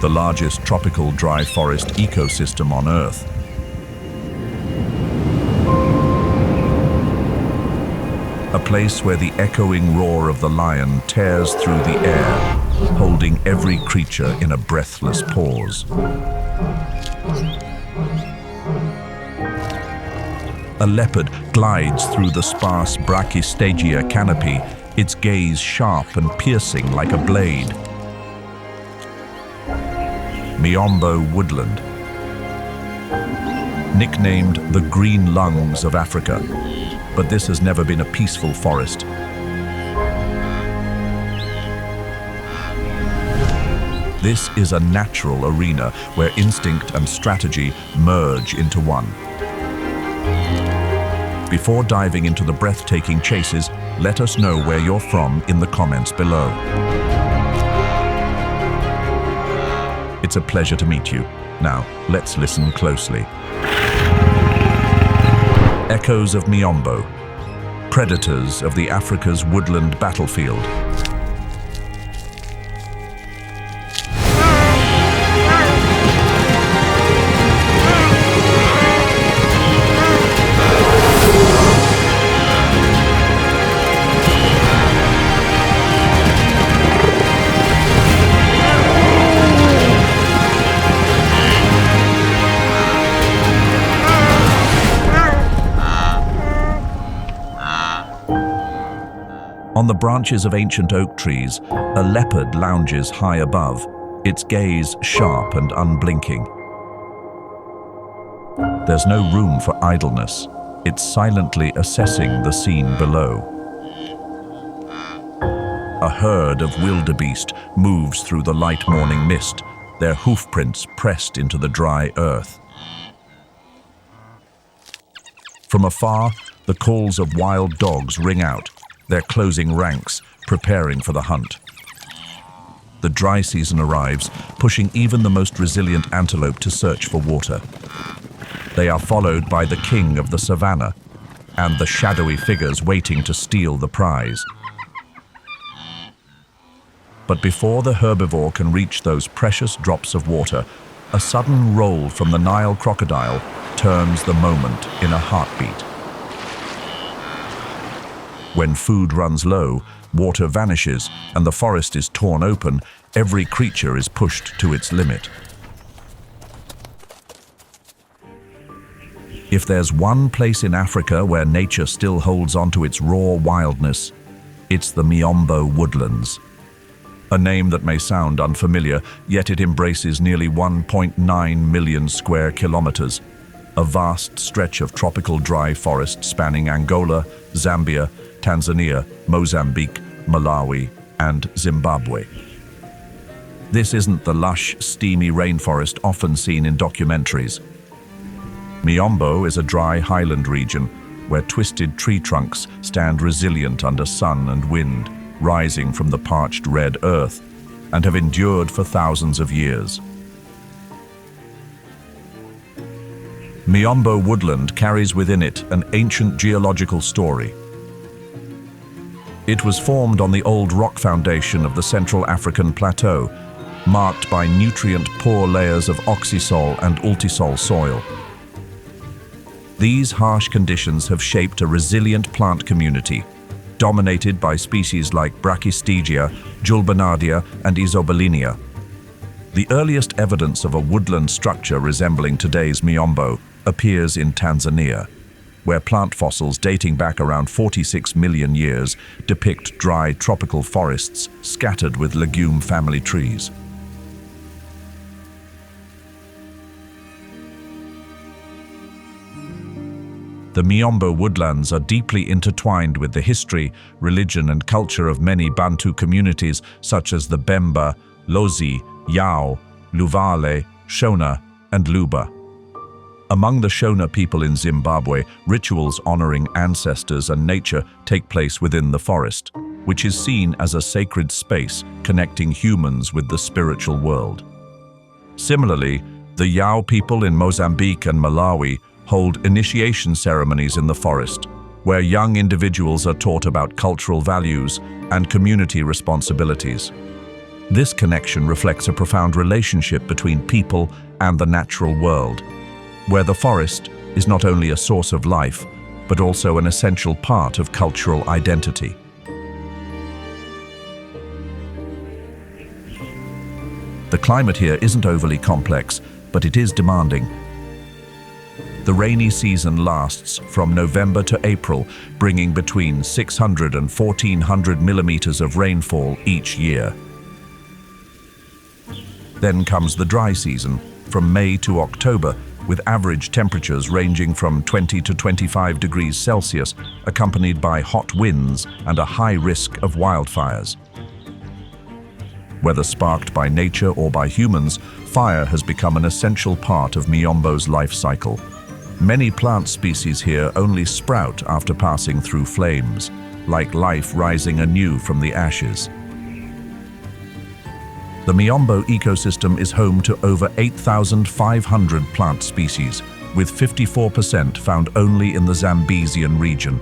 the largest tropical dry forest ecosystem on Earth. A place where the echoing roar of the lion tears through the air, holding every creature in a breathless pause. A leopard glides through the sparse brachystegia canopy, its gaze sharp and piercing like a blade. Miombo Woodland. Nicknamed the green lungs of Africa, but this has never been a peaceful forest. This is a natural arena where instinct and strategy merge into one. Before diving into the breathtaking chases, let us know where you're from in the comments below. It's a pleasure to meet you. Now, let's listen closely. Echoes of Miombo, predators of the Africa's woodland battlefield. On the branches of ancient oak trees, a leopard lounges high above, its gaze sharp and unblinking. There's no room for idleness. It's silently assessing the scene below. A herd of wildebeest moves through the light morning mist, their hoofprints pressed into the dry earth. From afar, the calls of wild dogs ring out, their closing ranks, preparing for the hunt. The dry season arrives, pushing even the most resilient antelope to search for water. They are followed by the king of the savanna and the shadowy figures waiting to steal the prize. But before the herbivore can reach those precious drops of water, a sudden roll from the Nile crocodile turns the moment in a heartbeat. When food runs low, water vanishes, and the forest is torn open, every creature is pushed to its limit. If there's one place in Africa where nature still holds on to its raw wildness, it's the Miombo Woodlands. A name that may sound unfamiliar, yet it embraces nearly 1.9 million square kilometers, a vast stretch of tropical dry forest spanning Angola, Zambia, Tanzania, Mozambique, Malawi, and Zimbabwe. This isn't the lush, steamy rainforest often seen in documentaries. Miombo is a dry highland region where twisted tree trunks stand resilient under sun and wind, rising from the parched red earth, and have endured for thousands of years. Miombo Woodland carries within it an ancient geological story. It was formed on the old rock foundation of the Central African Plateau, marked by nutrient-poor layers of oxysol and ultisol soil. These harsh conditions have shaped a resilient plant community, dominated by species like Brachystegia, Julbernardia, and Isobelinia. The earliest evidence of a woodland structure resembling today's Miombo appears in Tanzania, where plant fossils dating back around 46 million years depict dry tropical forests scattered with legume family trees. The Miombo woodlands are deeply intertwined with the history, religion, and culture of many Bantu communities such as the Bemba, Lozi, Yao, Luvale, Shona, and Luba. Among the Shona people in Zimbabwe, rituals honoring ancestors and nature take place within the forest, which is seen as a sacred space connecting humans with the spiritual world. Similarly, the Yao people in Mozambique and Malawi hold initiation ceremonies in the forest, where young individuals are taught about cultural values and community responsibilities. This connection reflects a profound relationship between people and the natural world, where the forest is not only a source of life, but also an essential part of cultural identity. The climate here isn't overly complex, but it is demanding. The rainy season lasts from November to April, bringing between 600 and 1,400 millimeters of rainfall each year. Then comes the dry season, from May to October, with average temperatures ranging from 20 to 25 degrees Celsius, accompanied by hot winds and a high risk of wildfires. Whether sparked by nature or by humans, fire has become an essential part of Miombo's life cycle. Many plant species here only sprout after passing through flames, like life rising anew from the ashes. The Miombo ecosystem is home to over 8,500 plant species, with 54% found only in the Zambesian region.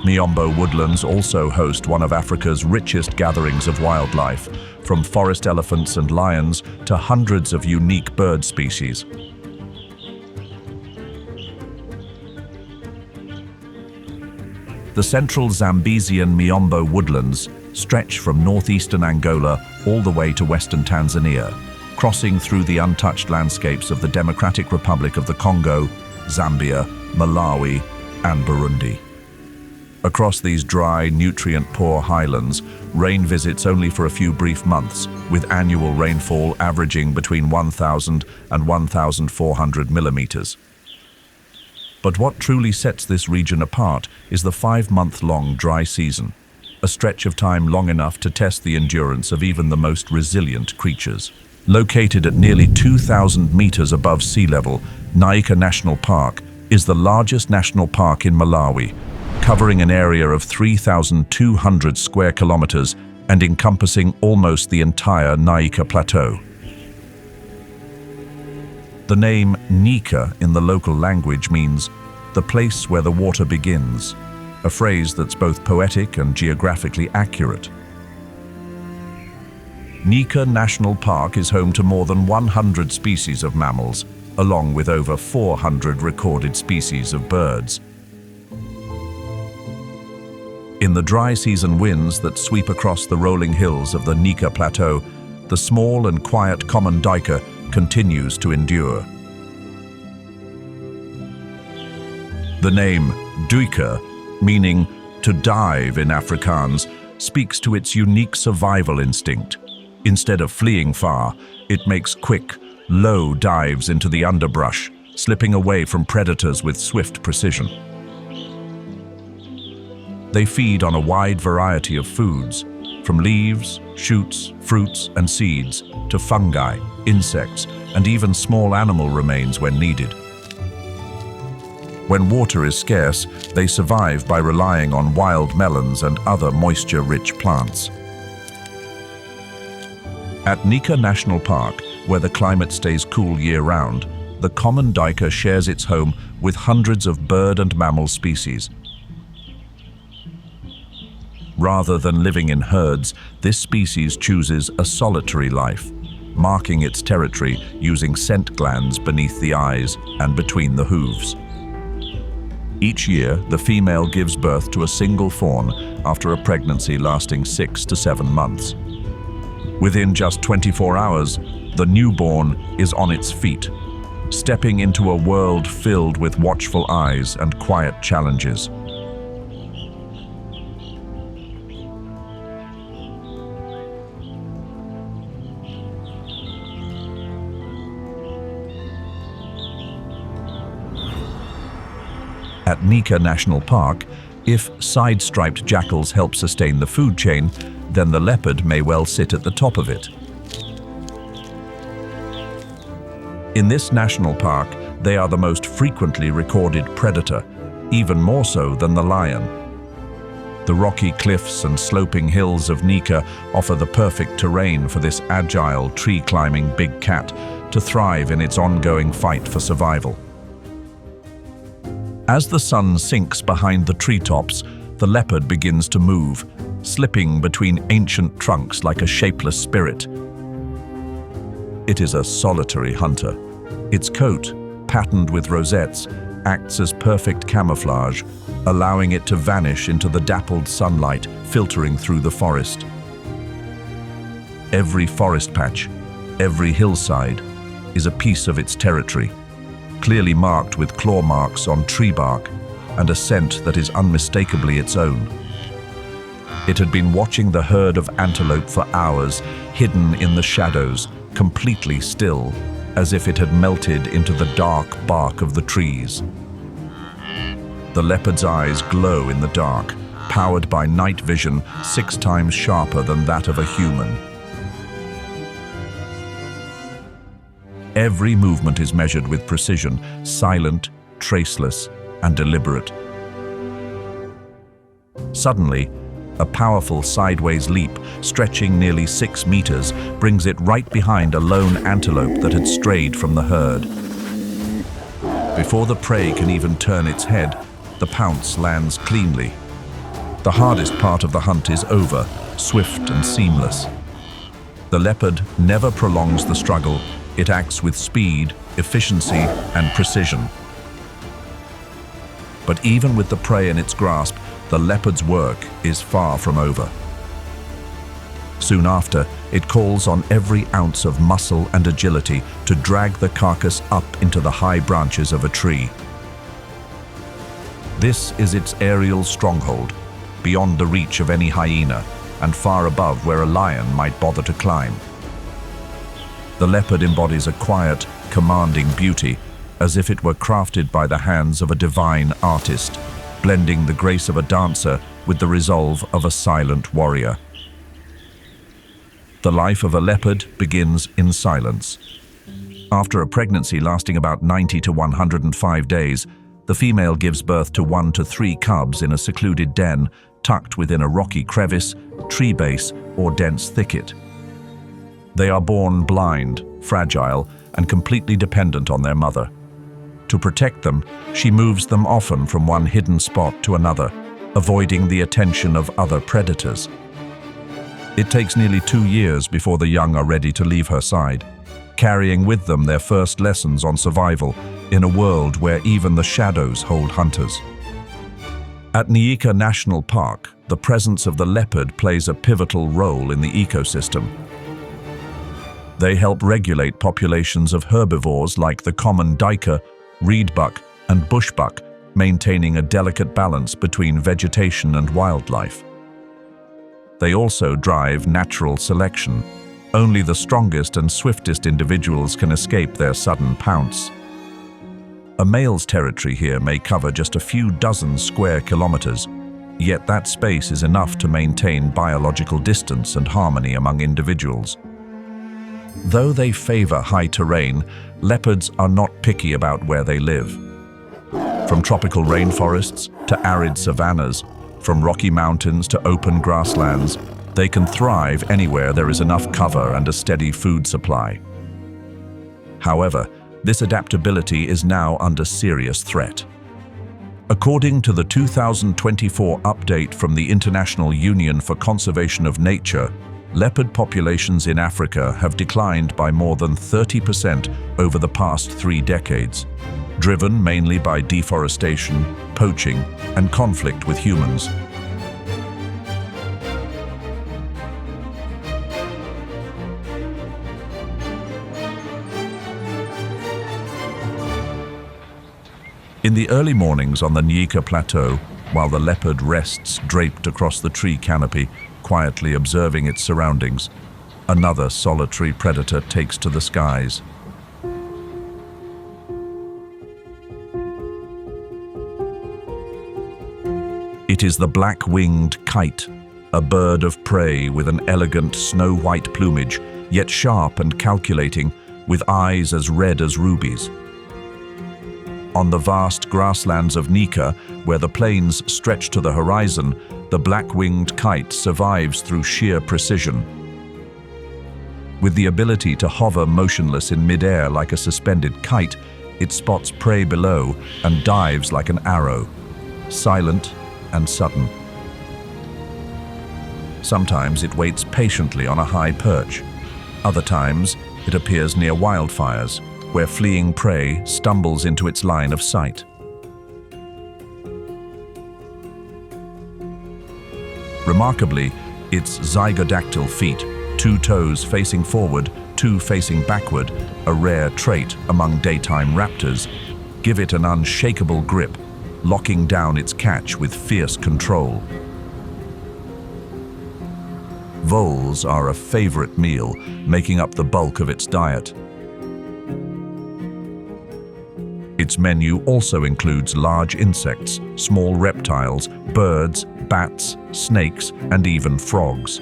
Miombo woodlands also host one of Africa's richest gatherings of wildlife, from forest elephants and lions to hundreds of unique bird species. The central Zambesian Miombo woodlands stretch from northeastern Angola all the way to western Tanzania, crossing through the untouched landscapes of the Democratic Republic of the Congo, Zambia, Malawi, and Burundi. Across these dry, nutrient-poor highlands, rain visits only for a few brief months, with annual rainfall averaging between 1,000 and 1,400 millimeters. But what truly sets this region apart is the 5-month-long dry season, a stretch of time long enough to test the endurance of even the most resilient creatures. Located at nearly 2,000 meters above sea level, Nyika National Park is the largest national park in Malawi, covering an area of 3,200 square kilometers and encompassing almost the entire Nyika Plateau. The name Nika in the local language means the place where the water begins, a phrase that's both poetic and geographically accurate. Nyika National Park is home to more than 100 species of mammals, along with over 400 recorded species of birds. In the dry season winds that sweep across the rolling hills of the Nyika Plateau, the small and quiet common duiker continues to endure. The name duiker, meaning to dive in Afrikaans, speaks to its unique survival instinct. Instead of fleeing far, it makes quick, low dives into the underbrush, slipping away from predators with swift precision. They feed on a wide variety of foods, from leaves, shoots, fruits, and seeds, to fungi, insects, and even small animal remains when needed. When water is scarce, they survive by relying on wild melons and other moisture-rich plants. At Nika National Park, where the climate stays cool year-round, the common duiker shares its home with hundreds of bird and mammal species. Rather than living in herds, this species chooses a solitary life, marking its territory using scent glands beneath the eyes and between the hooves. Each year, the female gives birth to a single fawn after a pregnancy lasting 6 to 7 months. Within just 24 hours, the newborn is on its feet, stepping into a world filled with watchful eyes and quiet challenges. At Nika National Park, if side-striped jackals help sustain the food chain, then the leopard may well sit at the top of it. In this national park, they are the most frequently recorded predator, even more so than the lion. The rocky cliffs and sloping hills of Nika offer the perfect terrain for this agile, tree-climbing big cat to thrive in its ongoing fight for survival. As the sun sinks behind the treetops, the leopard begins to move, slipping between ancient trunks like a shapeless spirit. It is a solitary hunter. Its coat, patterned with rosettes, acts as perfect camouflage, allowing it to vanish into the dappled sunlight filtering through the forest. Every forest patch, every hillside, is a piece of its territory, clearly marked with claw marks on tree bark and a scent that is unmistakably its own. It had been watching the herd of antelope for hours, hidden in the shadows, completely still, as if it had melted into the dark bark of the trees. The leopard's eyes glow in the dark, powered by night vision 6 times sharper than that of a human. Every movement is measured with precision, silent, traceless, and deliberate. Suddenly, a powerful sideways leap, stretching nearly 6 meters, brings it right behind a lone antelope that had strayed from the herd. Before the prey can even turn its head, the pounce lands cleanly. The hardest part of the hunt is over, swift and seamless. The leopard never prolongs the struggle. It acts with speed, efficiency, and precision. But even with the prey in its grasp, the leopard's work is far from over. Soon after, it calls on every ounce of muscle and agility to drag the carcass up into the high branches of a tree. This is its aerial stronghold, beyond the reach of any hyena, and far above where a lion might bother to climb. The leopard embodies a quiet, commanding beauty, as if it were crafted by the hands of a divine artist, blending the grace of a dancer with the resolve of a silent warrior. The life of a leopard begins in silence. After a pregnancy lasting about 90 to 105 days, the female gives birth to 1 to 3 cubs in a secluded den, tucked within a rocky crevice, tree base, or dense thicket. They are born blind, fragile, and completely dependent on their mother. To protect them, she moves them often from one hidden spot to another, avoiding the attention of other predators. It takes nearly 2 years before the young are ready to leave her side, carrying with them their first lessons on survival in a world where even the shadows hold hunters. At Nyika National Park, the presence of the leopard plays a pivotal role in the ecosystem. They help regulate populations of herbivores like the common duiker, reedbuck, and bushbuck, maintaining a delicate balance between vegetation and wildlife. They also drive natural selection. Only the strongest and swiftest individuals can escape their sudden pounce. A male's territory here may cover just a few dozen square kilometers, yet that space is enough to maintain biological distance and harmony among individuals. Though they favor high terrain, leopards are not picky about where they live. From tropical rainforests to arid savannas, from rocky mountains to open grasslands, they can thrive anywhere there is enough cover and a steady food supply. However, this adaptability is now under serious threat. According to the 2024 update from the International Union for Conservation of Nature, leopard populations in Africa have declined by more than 30% over the past 3 decades, driven mainly by deforestation, poaching, and conflict with humans. In the early mornings on the Nika Plateau, while the leopard rests draped across the tree canopy, quietly observing its surroundings, another solitary predator takes to the skies. It is the black-winged kite, a bird of prey with an elegant snow-white plumage, yet sharp and calculating, with eyes as red as rubies. On the vast grasslands of Nika, where the plains stretch to the horizon, the black-winged kite survives through sheer precision. With the ability to hover motionless in mid-air like a suspended kite, it spots prey below and dives like an arrow, silent and sudden. Sometimes it waits patiently on a high perch. Other times, it appears near wildfires, where fleeing prey stumbles into its line of sight. Remarkably, its zygodactyl feet, 2 toes facing forward, 2 facing backward, a rare trait among daytime raptors, give it an unshakable grip, locking down its catch with fierce control. Voles are a favorite meal, making up the bulk of its diet. Its menu also includes large insects, small reptiles, birds, bats, snakes, and even frogs.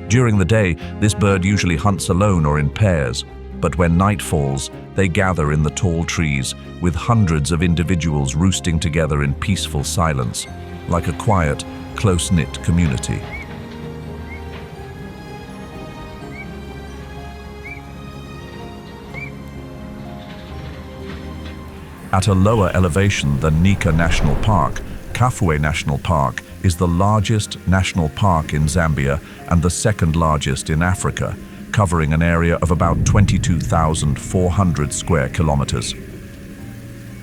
During the day, this bird usually hunts alone or in pairs, but when night falls, they gather in the tall trees, with hundreds of individuals roosting together in peaceful silence, like a quiet, close-knit community. At a lower elevation than Nyika National Park, Kafue National Park is the largest national park in Zambia and the second largest in Africa, covering an area of about 22,400 square kilometers.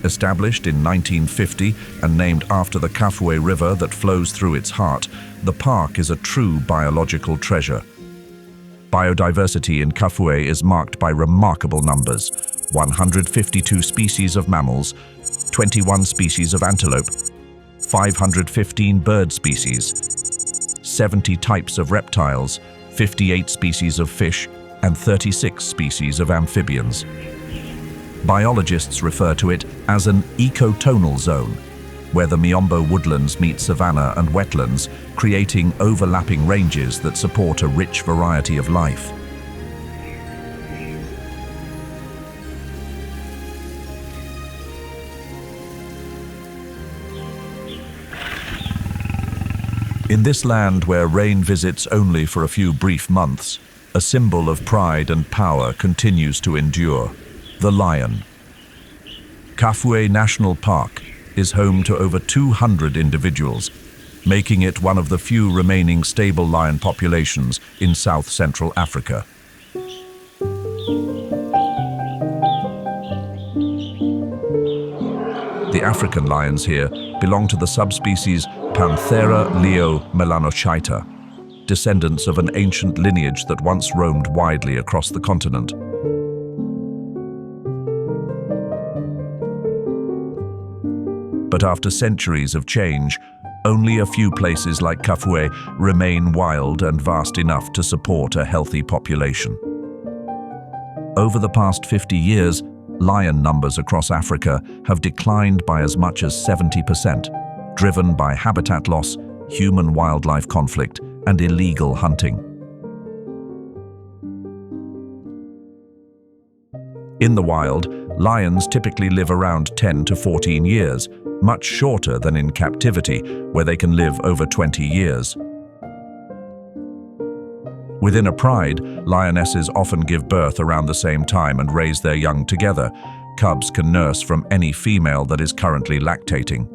Established in 1950 and named after the Kafue River that flows through its heart, the park is a true biological treasure. Biodiversity in Kafue is marked by remarkable numbers: 152 species of mammals, 21 species of antelope, 515 bird species, 70 types of reptiles, 58 species of fish, and 36 species of amphibians. Biologists refer to it as an ecotonal zone, where the Miombo woodlands meet savanna and wetlands, creating overlapping ranges that support a rich variety of life. In this land where rain visits only for a few brief months, a symbol of pride and power continues to endure: the lion. Kafue National Park is home to over 200 individuals, making it one of the few remaining stable lion populations in South-Central Africa. The African lions here belong to the subspecies Panthera leo melanochaeta, descendants of an ancient lineage that once roamed widely across the continent. But after centuries of change, only a few places like Kafue remain wild and vast enough to support a healthy population. Over the past 50 years, lion numbers across Africa have declined by as much as 70%, driven by habitat loss, human-wildlife conflict, and illegal hunting. In the wild, lions typically live around 10 to 14 years, much shorter than in captivity, where they can live over 20 years. Within a pride, lionesses often give birth around the same time and raise their young together. Cubs can nurse from any female that is currently lactating.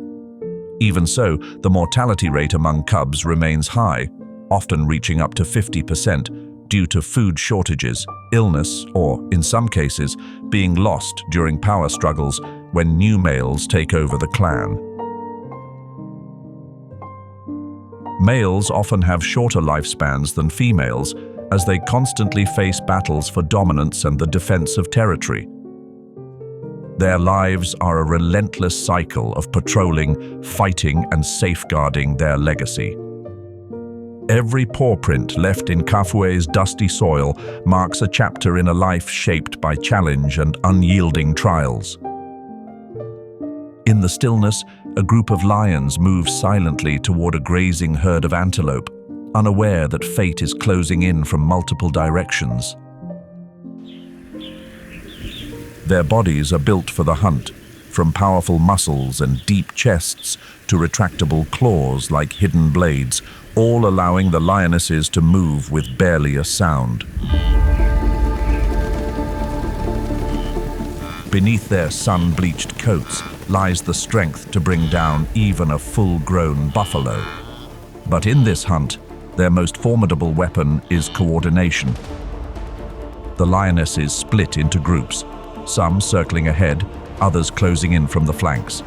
Even so, the mortality rate among cubs remains high, often reaching up to 50%, due to food shortages, illness, or, in some cases, being lost during power struggles when new males take over the clan. Males often have shorter lifespans than females, as they constantly face battles for dominance and the defense of territory. Their lives are a relentless cycle of patrolling, fighting, and safeguarding their legacy. Every paw print left in Kafue's dusty soil marks a chapter in a life shaped by challenge and unyielding trials. In the stillness, a group of lions moves silently toward a grazing herd of antelope, unaware that fate is closing in from multiple directions. Their bodies are built for the hunt, from powerful muscles and deep chests to retractable claws like hidden blades, all allowing the lionesses to move with barely a sound. Beneath their sun-bleached coats lies the strength to bring down even a full-grown buffalo. But in this hunt, their most formidable weapon is coordination. The lionesses split into groups, some circling ahead, others closing in from the flanks.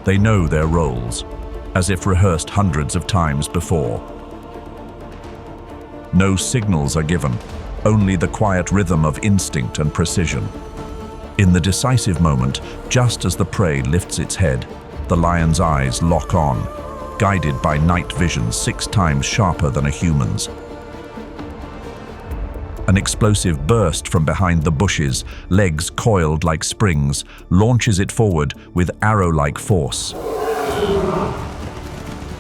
They know their roles, as if rehearsed hundreds of times before. No signals are given, only the quiet rhythm of instinct and precision. In the decisive moment, just as the prey lifts its head, the lion's eyes lock on, guided by night vision 6 times sharper than a human's. An explosive burst from behind the bushes, legs coiled like springs, launches it forward with arrow-like force.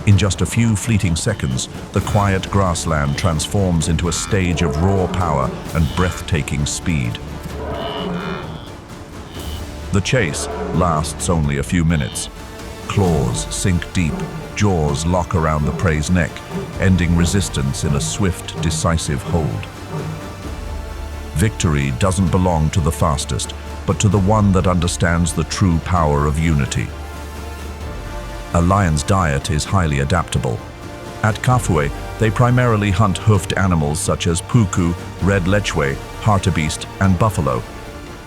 In just a few fleeting seconds, the quiet grassland transforms into a stage of raw power and breathtaking speed. The chase lasts only a few minutes. Claws sink deep, jaws lock around the prey's neck, ending resistance in a swift, decisive hold. Victory doesn't belong to the fastest, but to the one that understands the true power of unity. A lion's diet is highly adaptable. At Kafue, they primarily hunt hoofed animals such as puku, red lechwe, hartebeest, and buffalo.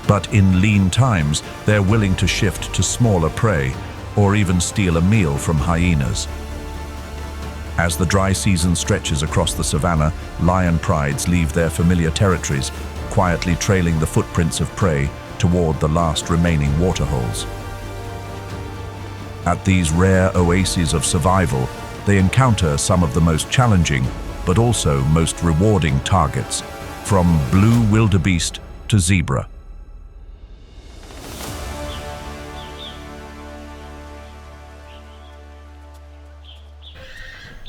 But in lean times, they're willing to shift to smaller prey, or even steal a meal from hyenas. As the dry season stretches across the savanna, lion prides leave their familiar territories, quietly trailing the footprints of prey toward the last remaining waterholes. At these rare oases of survival, they encounter some of the most challenging, but also most rewarding targets, from blue wildebeest to zebra.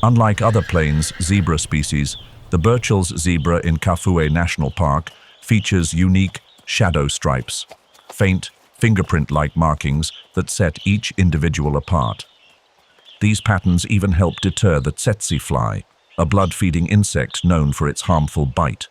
Unlike other plains zebra species, the Burchell's zebra in Kafue National Park features unique shadow stripes, faint, fingerprint-like markings that set each individual apart. These patterns even help deter the tsessebe fly, a blood-feeding insect known for its harmful bite.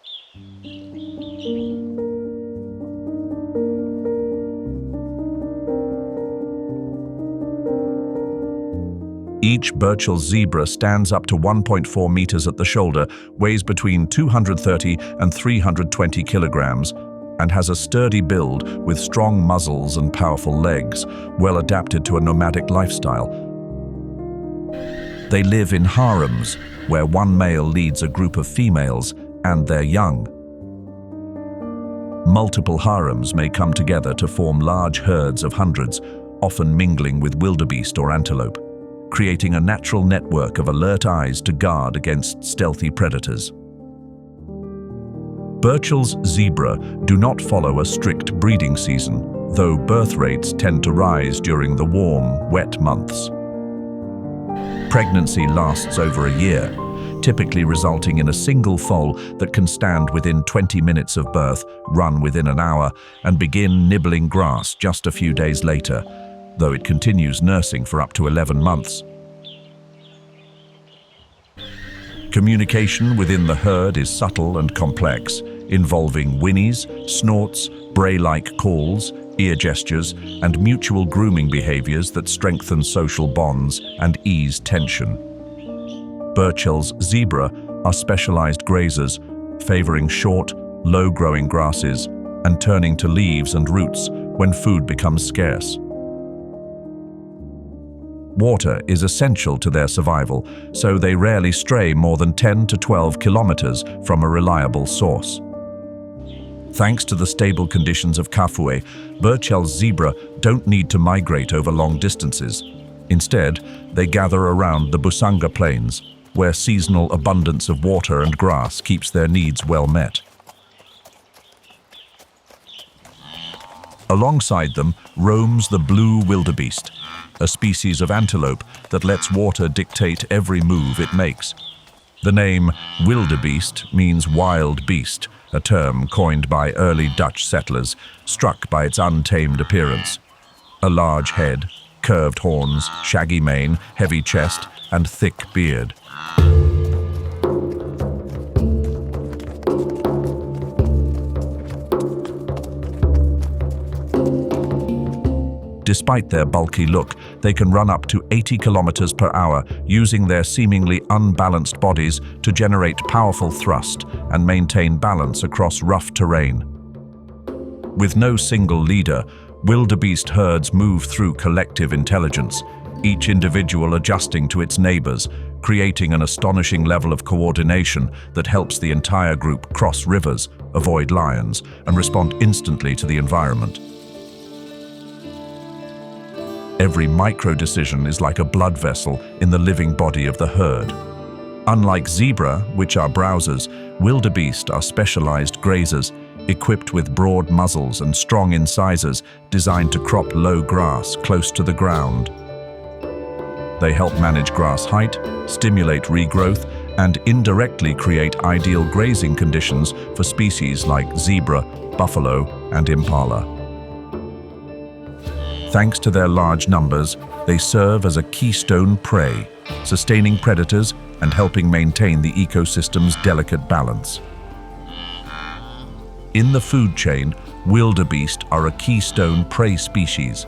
Each Burchell zebra stands up to 1.4 meters at the shoulder, weighs between 230 and 320 kilograms, and has a sturdy build with strong muzzles and powerful legs, well adapted to a nomadic lifestyle. They live in harems, where one male leads a group of females and their young. Multiple harems may come together to form large herds of hundreds, often mingling with wildebeest or antelope, creating a natural network of alert eyes to guard against stealthy predators. Burchell's zebra do not follow a strict breeding season, though birth rates tend to rise during the warm, wet months. Pregnancy lasts over a year, typically resulting in a single foal that can stand within 20 minutes of birth, run within an hour, and begin nibbling grass just a few days later, though it continues nursing for up to 11 months. Communication within the herd is subtle and complex, involving whinnies, snorts, bray-like calls, ear gestures, and mutual grooming behaviors that strengthen social bonds and ease tension. Burchell's zebra are specialized grazers, favoring short, low-growing grasses and turning to leaves and roots when food becomes scarce. Water is essential to their survival, so they rarely stray more than 10 to 12 kilometers from a reliable source. Thanks to the stable conditions of Kafue, Burchell's zebra don't need to migrate over long distances. Instead, they gather around the Busanga Plains, where seasonal abundance of water and grass keeps their needs well met. Alongside them roams the blue wildebeest, a species of antelope that lets water dictate every move it makes. The name wildebeest means wild beast, a term coined by early Dutch settlers, struck by its untamed appearance. A large head, curved horns, shaggy mane, heavy chest, and thick beard. Despite their bulky look, they can run up to 80 kilometers per hour, using their seemingly unbalanced bodies to generate powerful thrust and maintain balance across rough terrain. With no single leader, wildebeest herds move through collective intelligence, each individual adjusting to its neighbors, creating an astonishing level of coordination that helps the entire group cross rivers, avoid lions, and respond instantly to the environment. Every micro-decision is like a blood vessel in the living body of the herd. Unlike zebra, which are browsers, wildebeest are specialized grazers, equipped with broad muzzles and strong incisors designed to crop low grass close to the ground. They help manage grass height, stimulate regrowth, and indirectly create ideal grazing conditions for species like zebra, buffalo, and impala. Thanks to their large numbers, they serve as a keystone prey, sustaining predators and helping maintain the ecosystem's delicate balance. In the food chain, wildebeest are a keystone prey species,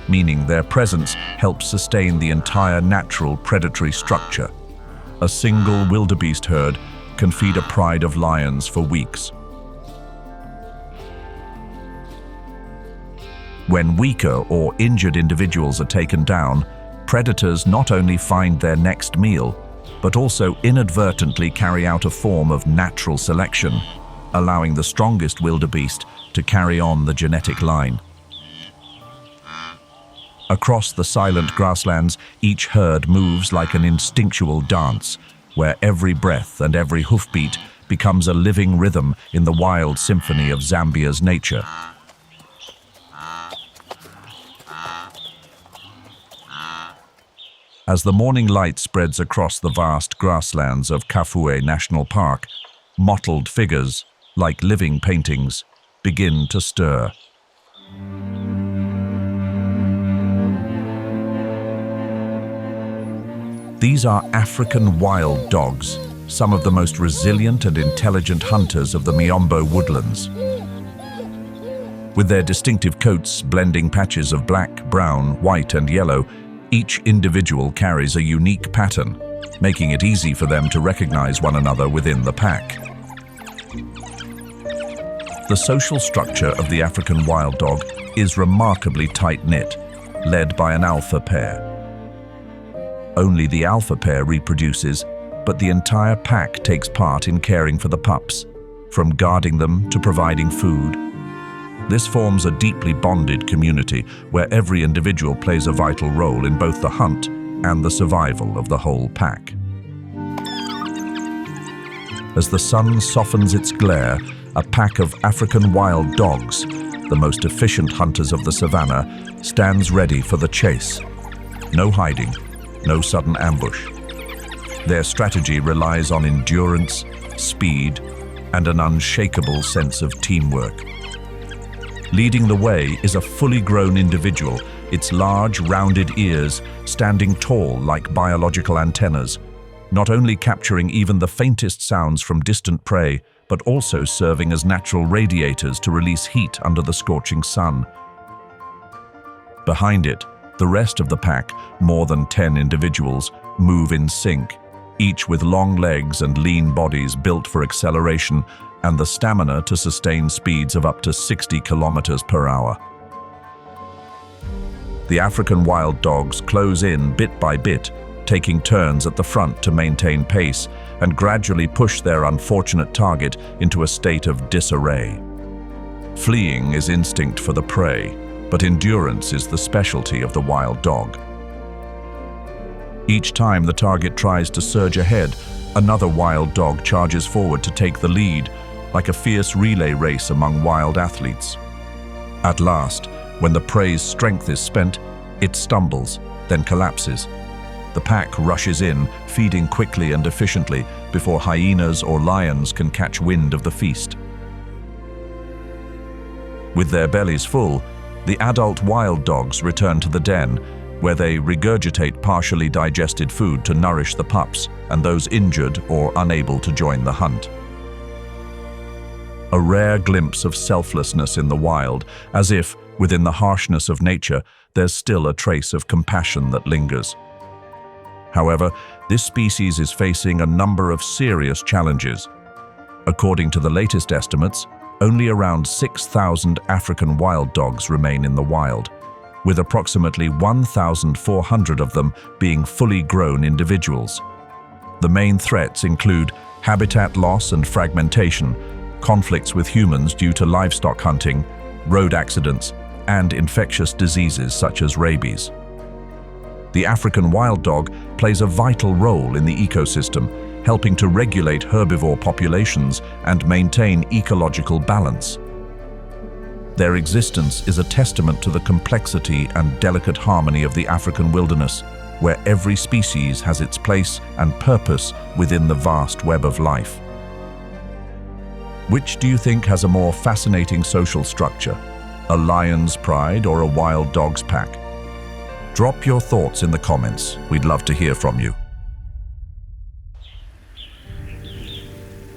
meaning their presence helps sustain the entire natural predatory structure. A single wildebeest herd can feed a pride of lions for weeks. When weaker or injured individuals are taken down, predators not only find their next meal, but also inadvertently carry out a form of natural selection, allowing the strongest wildebeest to carry on the genetic line. Across the silent grasslands, each herd moves like an instinctual dance, where every breath and every hoofbeat becomes a living rhythm in the wild symphony of Zambia's nature. As the morning light spreads across the vast grasslands of Kafue National Park, mottled figures, like living paintings, begin to stir. These are African wild dogs, some of the most resilient and intelligent hunters of the Miombo woodlands. With their distinctive coats blending patches of black, brown, white, and yellow, each individual carries a unique pattern, making it easy for them to recognize one another within the pack. The social structure of the African wild dog is remarkably tight-knit, led by an alpha pair. Only the alpha pair reproduces, but the entire pack takes part in caring for the pups, from guarding them to providing food. This forms a deeply bonded community where every individual plays a vital role in both the hunt and the survival of the whole pack. As the sun softens its glare, a pack of African wild dogs, the most efficient hunters of the savannah, stands ready for the chase. No hiding, no sudden ambush. Their strategy relies on endurance, speed, and an unshakable sense of teamwork. Leading the way is a fully grown individual, its large, rounded ears standing tall like biological antennas, not only capturing even the faintest sounds from distant prey, but also serving as natural radiators to release heat under the scorching sun. Behind it, the rest of the pack, more than 10 individuals, move in sync, each with long legs and lean bodies built for acceleration and the stamina to sustain speeds of up to 60 kilometers per hour. The African wild dogs close in bit by bit, taking turns at the front to maintain pace and gradually push their unfortunate target into a state of disarray. Fleeing is instinct for the prey, but endurance is the specialty of the wild dog. Each time the target tries to surge ahead, another wild dog charges forward to take the lead, like a fierce relay race among wild athletes. At last, when the prey's strength is spent, it stumbles, then collapses. The pack rushes in, feeding quickly and efficiently before hyenas or lions can catch wind of the feast. With their bellies full, the adult wild dogs return to the den, where they regurgitate partially digested food to nourish the pups and those injured or unable to join the hunt. A rare glimpse of selflessness in the wild, as if, Within the harshness of nature, there's still a trace of compassion that lingers. However, this species is facing a number of serious challenges. According to the latest estimates, only around 6,000 African wild dogs remain in the wild, with approximately 1,400 of them being fully grown individuals. The main threats include habitat loss and fragmentation, conflicts with humans due to livestock hunting, road accidents, and infectious diseases such as rabies. The African wild dog plays a vital role in the ecosystem, helping to regulate herbivore populations and maintain ecological balance. Their existence is a testament to the complexity and delicate harmony of the African wilderness, where every species has its place and purpose within the vast web of life. Which do you think has a more fascinating social structure? A lion's pride or a wild dog's pack? Drop your thoughts in the comments. We'd love to hear from you.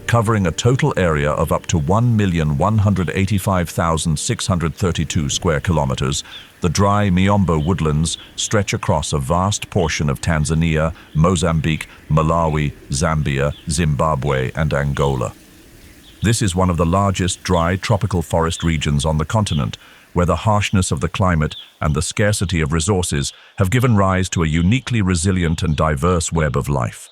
Covering a total area of up to 1,185,632 square kilometers, the dry Miombo woodlands stretch across a vast portion of Tanzania, Mozambique, Malawi, Zambia, Zimbabwe, and Angola. This is one of the largest dry tropical forest regions on the continent, where the harshness of the climate and the scarcity of resources have given rise to a uniquely resilient and diverse web of life.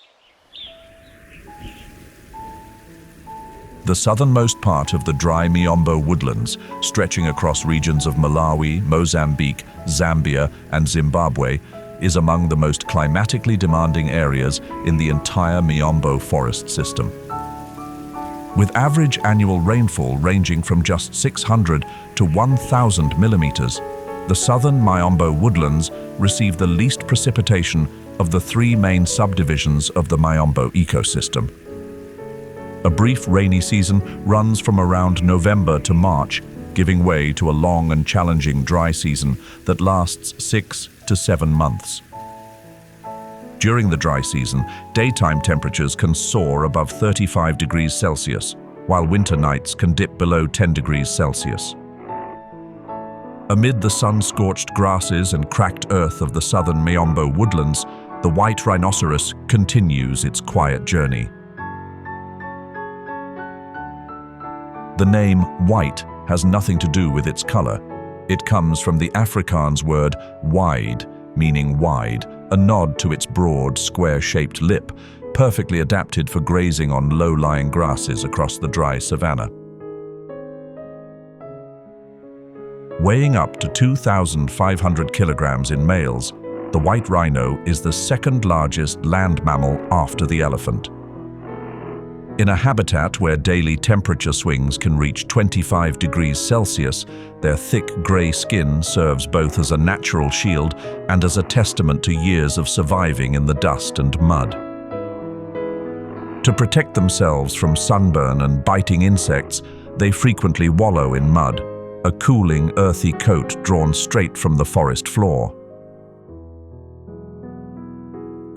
The southernmost part of the dry Miombo woodlands, stretching across regions of Malawi, Mozambique, Zambia, and Zimbabwe, is among the most climatically demanding areas in the entire Miombo forest system. With average annual rainfall ranging from just 600 to 1,000 millimeters, the southern Miombo woodlands receive the least precipitation of the three main subdivisions of the Miombo ecosystem. A brief rainy season runs from around November to March, giving way to a long and challenging dry season that lasts 6 to 7 months. During the dry season, daytime temperatures can soar above 35 degrees Celsius, while winter nights can dip below 10 degrees Celsius. Amid the sun-scorched grasses and cracked earth of the southern Miombo woodlands, the white rhinoceros continues its quiet journey. The name white has nothing to do with its color. It comes from the Afrikaans word wide, meaning wide, a nod to its broad, square-shaped lip, perfectly adapted for grazing on low-lying grasses across the dry savanna. Weighing up to 2,500 kilograms in males, the white rhino is the second largest land mammal after the elephant. In a habitat where daily temperature swings can reach 25 degrees Celsius, their thick gray skin serves both as a natural shield and as a testament to years of surviving in the dust and mud. To protect themselves from sunburn and biting insects, they frequently wallow in mud, a cooling, earthy coat drawn straight from the forest floor.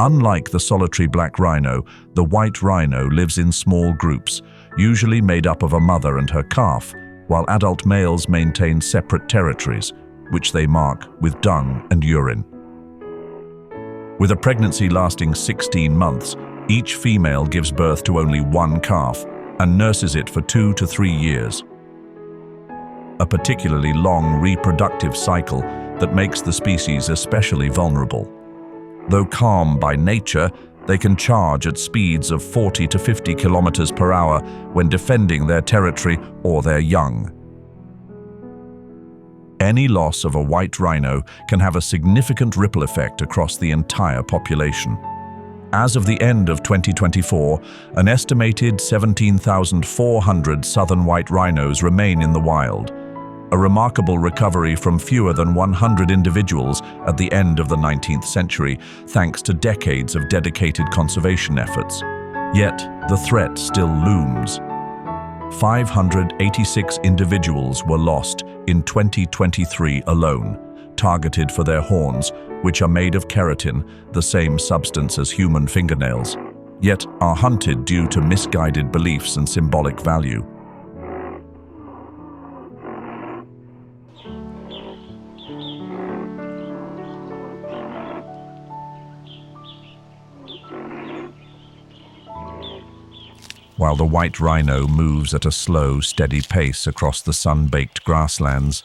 Unlike the solitary black rhino, the white rhino lives in small groups, usually made up of a mother and her calf, while adult males maintain separate territories, which they mark with dung and urine. With a pregnancy lasting 16 months, each female gives birth to only one calf and nurses it for 2 to 3 years. A particularly long reproductive cycle that makes the species especially vulnerable. Though calm by nature, they can charge at speeds of 40 to 50 kilometers per hour when defending their territory or their young. Any loss of a white rhino can have a significant ripple effect across the entire population. As of the end of 2024, an estimated 17,400 southern white rhinos remain in the wild, a remarkable recovery from fewer than 100 individuals at the end of the 19th century, thanks to decades of dedicated conservation efforts. Yet, the threat still looms. 586 individuals were lost in 2023 alone, targeted for their horns, which are made of keratin, the same substance as human fingernails, yet are hunted due to misguided beliefs and symbolic value. while the white rhino moves at a slow, steady pace across the sun-baked grasslands.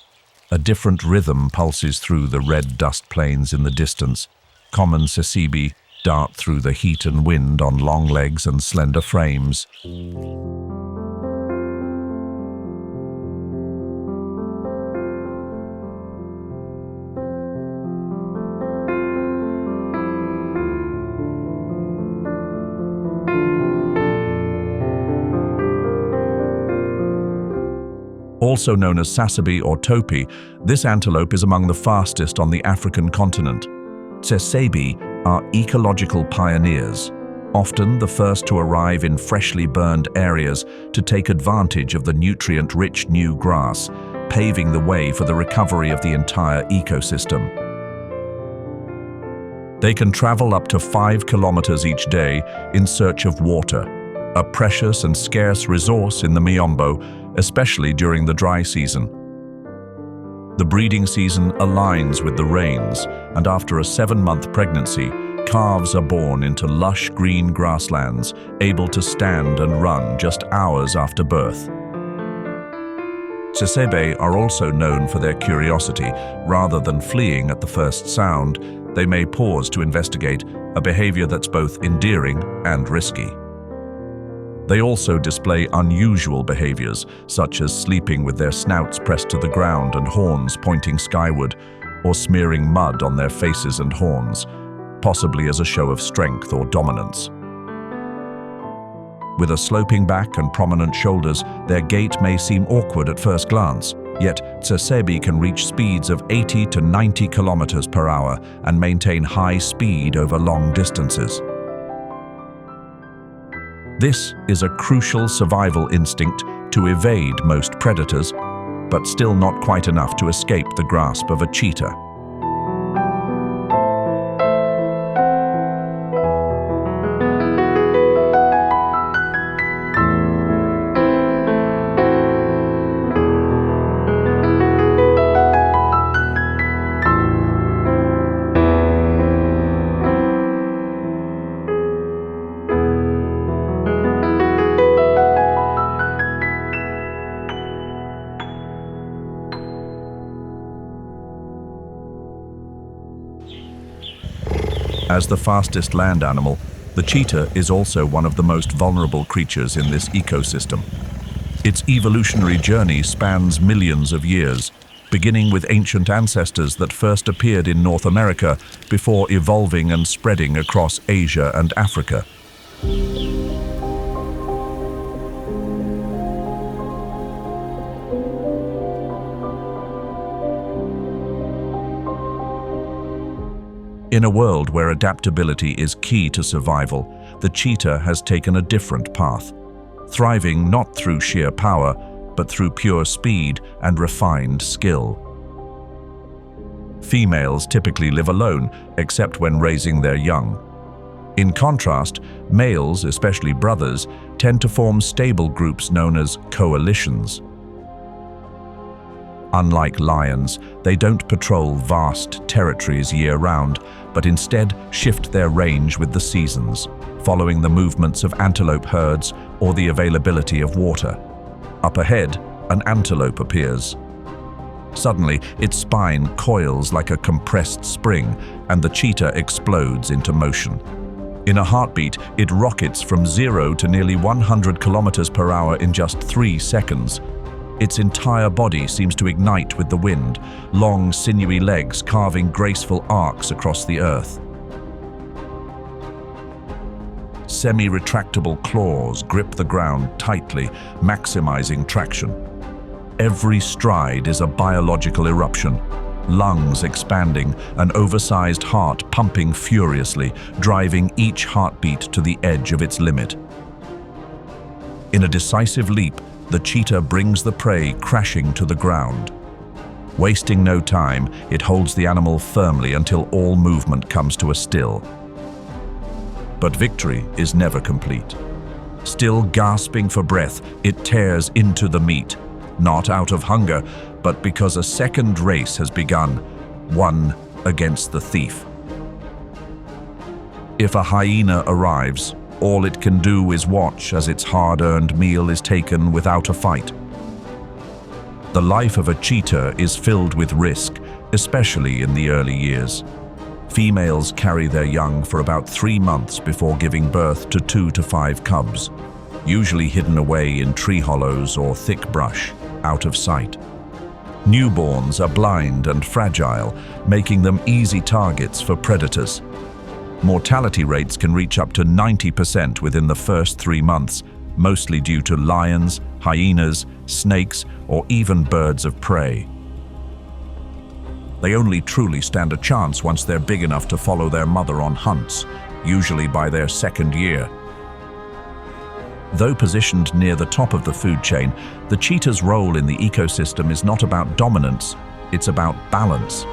A different rhythm pulses through the red dust plains in the distance. Common tsessebe dart through the heat and wind on long legs and slender frames. Also known as tsessebe or topi, this antelope is among the fastest on the African continent. Tsessebe are ecological pioneers, often the first to arrive in freshly burned areas to take advantage of the nutrient-rich new grass, paving the way for the recovery of the entire ecosystem. They can travel up to 5 kilometers each day in search of water, a precious and scarce resource in the Miombo, especially during the dry season. The breeding season aligns with the rains, and after a 7-month pregnancy, calves are born into lush green grasslands, able to stand and run just hours after birth. Tsessebe are also known for their curiosity. Rather than fleeing at the first sound, they may pause to investigate, a behavior that's both endearing and risky. They also display unusual behaviors, such as sleeping with their snouts pressed to the ground and horns pointing skyward, or smearing mud on their faces and horns, possibly as a show of strength or dominance. With a sloping back and prominent shoulders, their gait may seem awkward at first glance, yet tsessebe can reach speeds of 80 to 90 kilometers per hour and maintain high speed over long distances. This is a crucial survival instinct to evade most predators, but still not quite enough to escape the grasp of a cheetah. As the fastest land animal, the cheetah is also one of the most vulnerable creatures in this ecosystem. Its evolutionary journey spans millions of years, beginning with ancient ancestors that first appeared in North America before evolving and spreading across Asia and Africa. In a world where adaptability is key to survival, the cheetah has taken a different path, thriving not through sheer power, but through pure speed and refined skill. Females typically live alone, except when raising their young. In contrast, males, especially brothers, tend to form stable groups known as coalitions. Unlike lions, they don't patrol vast territories year-round, but instead shift their range with the seasons, following the movements of antelope herds or the availability of water. Up ahead, an antelope appears. Suddenly, its spine coils like a compressed spring, and the cheetah explodes into motion. In a heartbeat, it rockets from 0 to nearly 100 kilometers per hour in just 3 seconds. Its entire body seems to ignite with the wind, long, sinewy legs carving graceful arcs across the earth. Semi-retractable claws grip the ground tightly, maximizing traction. Every stride is a biological eruption, lungs expanding, an oversized heart pumping furiously, driving each heartbeat to the edge of its limit. In a decisive leap, the cheetah brings the prey crashing to the ground. Wasting no time, it holds the animal firmly until all movement comes to a still. But victory is never complete. Still gasping for breath, it tears into the meat, not out of hunger, but because a second race has begun, one against the thief. If a hyena arrives, all it can do is watch as its hard-earned meal is taken without a fight. The life of a cheetah is filled with risk, especially in the early years. Females carry their young for about 3 months before giving birth to 2 to 5 cubs, usually hidden away in tree hollows or thick brush, out of sight. Newborns are blind and fragile, making them easy targets for predators. Mortality rates can reach up to 90% within the first 3 months, mostly due to lions, hyenas, snakes, or even birds of prey. They only truly stand a chance once they're big enough to follow their mother on hunts, usually by their 2nd year. Though positioned near the top of the food chain, the cheetah's role in the ecosystem is not about dominance, it's about balance.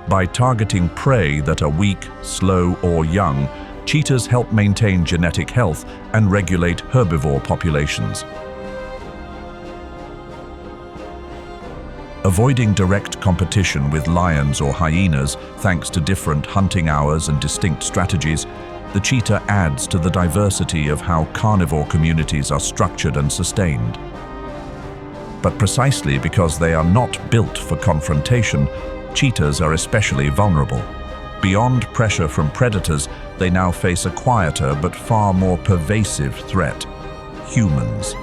By targeting prey that are weak, slow, or young, cheetahs help maintain genetic health and regulate herbivore populations. Avoiding direct competition with lions or hyenas, thanks to different hunting hours and distinct strategies, the cheetah adds to the diversity of how carnivore communities are structured and sustained. But precisely because they are not built for confrontation, cheetahs are especially vulnerable. Beyond pressure from predators, they now face a quieter but far more pervasive threat: humans.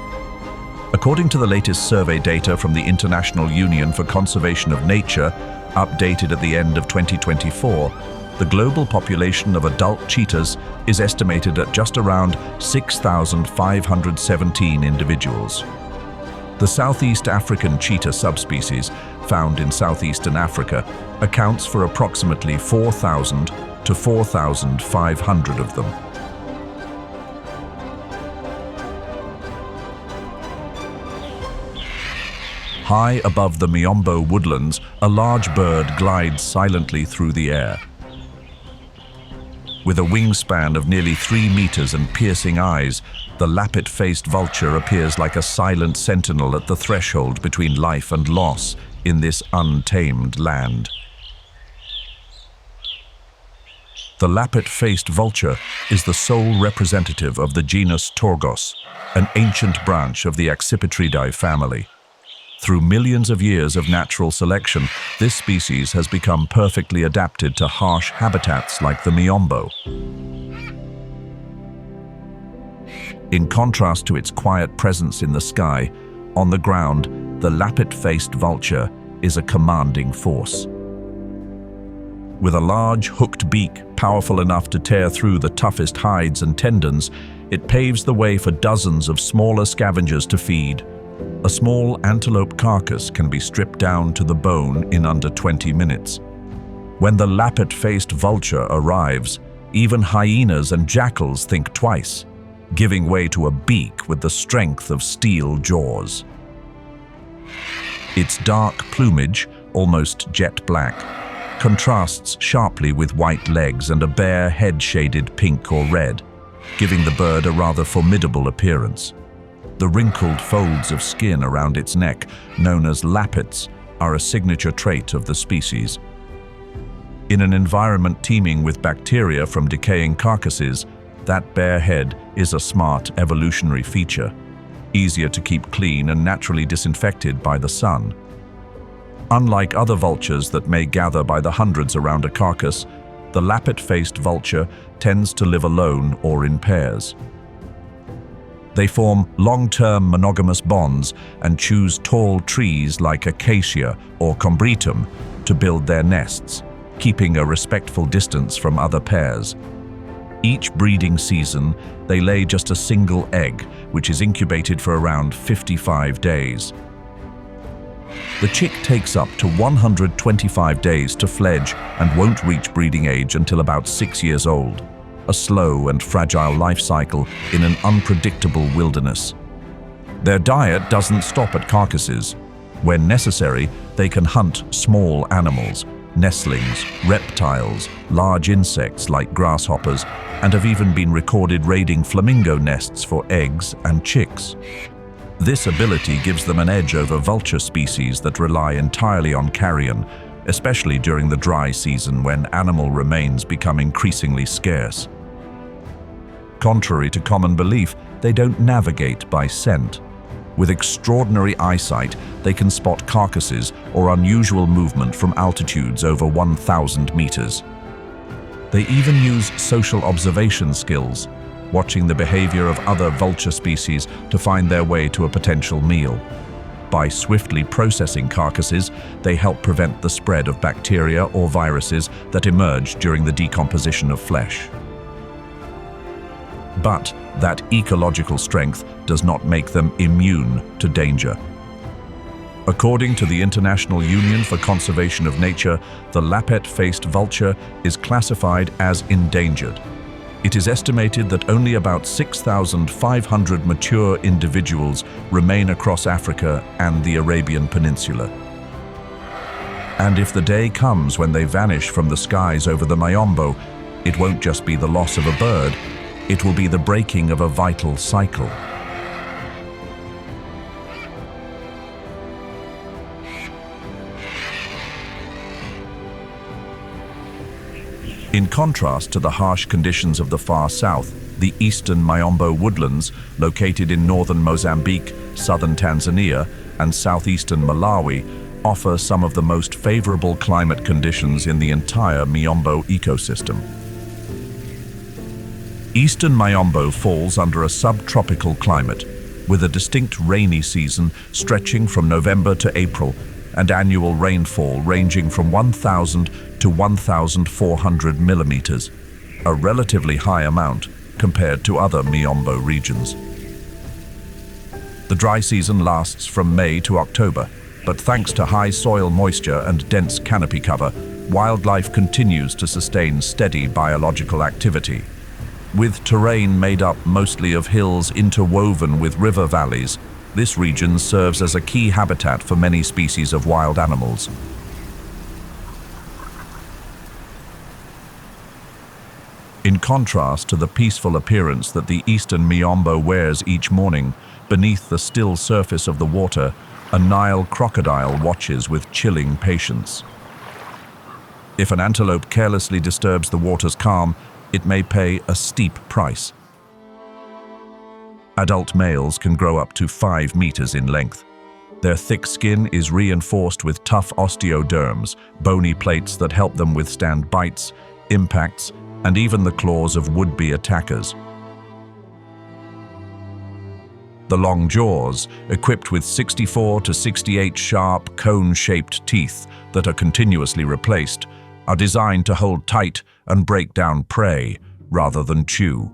According to the latest survey data from the International Union for Conservation of Nature, updated at the end of 2024, the global population of adult cheetahs is estimated at just around 6,517 individuals. The Southeast African cheetah subspecies, found in southeastern Africa, accounts for approximately 4,000 to 4,500 of them. High above the Miombo woodlands, a large bird glides silently through the air. With a wingspan of nearly 3 meters and piercing eyes, the lappet-faced vulture appears like a silent sentinel at the threshold between life and loss in this untamed land. The lappet-faced vulture is the sole representative of the genus Torgos, an ancient branch of the Accipitridae family. Through millions of years of natural selection, this species has become perfectly adapted to harsh habitats like the Miombo. In contrast to its quiet presence in the sky, on the ground, the lappet-faced vulture is a commanding force. With a large, hooked beak powerful enough to tear through the toughest hides and tendons, it paves the way for dozens of smaller scavengers to feed. A small antelope carcass can be stripped down to the bone in under 20 minutes. When the lappet-faced vulture arrives, even hyenas and jackals think twice, giving way to a beak with the strength of steel jaws. Its dark plumage, almost jet black, contrasts sharply with white legs and a bare head shaded pink or red, giving the bird a rather formidable appearance. The wrinkled folds of skin around its neck, known as lappets, are a signature trait of the species. In an environment teeming with bacteria from decaying carcasses, that bare head is a smart evolutionary feature, easier to keep clean and naturally disinfected by the sun. Unlike other vultures that may gather by the hundreds around a carcass, the lappet-faced vulture tends to live alone or in pairs. They form long-term monogamous bonds and choose tall trees like acacia or combretum to build their nests, keeping a respectful distance from other pairs. Each breeding season, they lay just a single egg, which is incubated for around 55 days. The chick takes up to 125 days to fledge and won't reach breeding age until about 6 years old. A slow and fragile life cycle in an unpredictable wilderness. Their diet doesn't stop at carcasses. When necessary, they can hunt small animals, nestlings, reptiles, large insects like grasshoppers, and have even been recorded raiding flamingo nests for eggs and chicks. This ability gives them an edge over vulture species that rely entirely on carrion, especially during the dry season when animal remains become increasingly scarce. Contrary to common belief, they don't navigate by scent. With extraordinary eyesight, they can spot carcasses or unusual movement from altitudes over 1,000 meters. They even use social observation skills, watching the behavior of other vulture species to find their way to a potential meal. By swiftly processing carcasses, they help prevent the spread of bacteria or viruses that emerge during the decomposition of flesh. But that ecological strength does not make them immune to danger. According to the International Union for Conservation of Nature, the lappet-faced vulture is classified as endangered. It is estimated that only about 6,500 mature individuals remain across Africa and the Arabian Peninsula. And if the day comes when they vanish from the skies over the Miombo, it won't just be the loss of a bird, it will be the breaking of a vital cycle. In contrast to the harsh conditions of the far south, the eastern Miombo woodlands, located in northern Mozambique, southern Tanzania, and southeastern Malawi, offer some of the most favorable climate conditions in the entire Miombo ecosystem. Eastern Miombo falls under a subtropical climate, with a distinct rainy season stretching from November to April, and annual rainfall ranging from 1,000 to 1,400 millimeters, a relatively high amount compared to other Miombo regions. The dry season lasts from May to October, but thanks to high soil moisture and dense canopy cover, wildlife continues to sustain steady biological activity. With terrain made up mostly of hills interwoven with river valleys, this region serves as a key habitat for many species of wild animals. In contrast to the peaceful appearance that the eastern Miombo wears each morning, beneath the still surface of the water, a Nile crocodile watches with chilling patience. If an antelope carelessly disturbs the water's calm, it may pay a steep price. Adult males can grow up to 5 meters in length. Their thick skin is reinforced with tough osteoderms, bony plates that help them withstand bites, impacts, and even the claws of would-be attackers. The long jaws, equipped with 64 to 68 sharp, cone-shaped teeth that are continuously replaced, are designed to hold tight and break down prey rather than chew.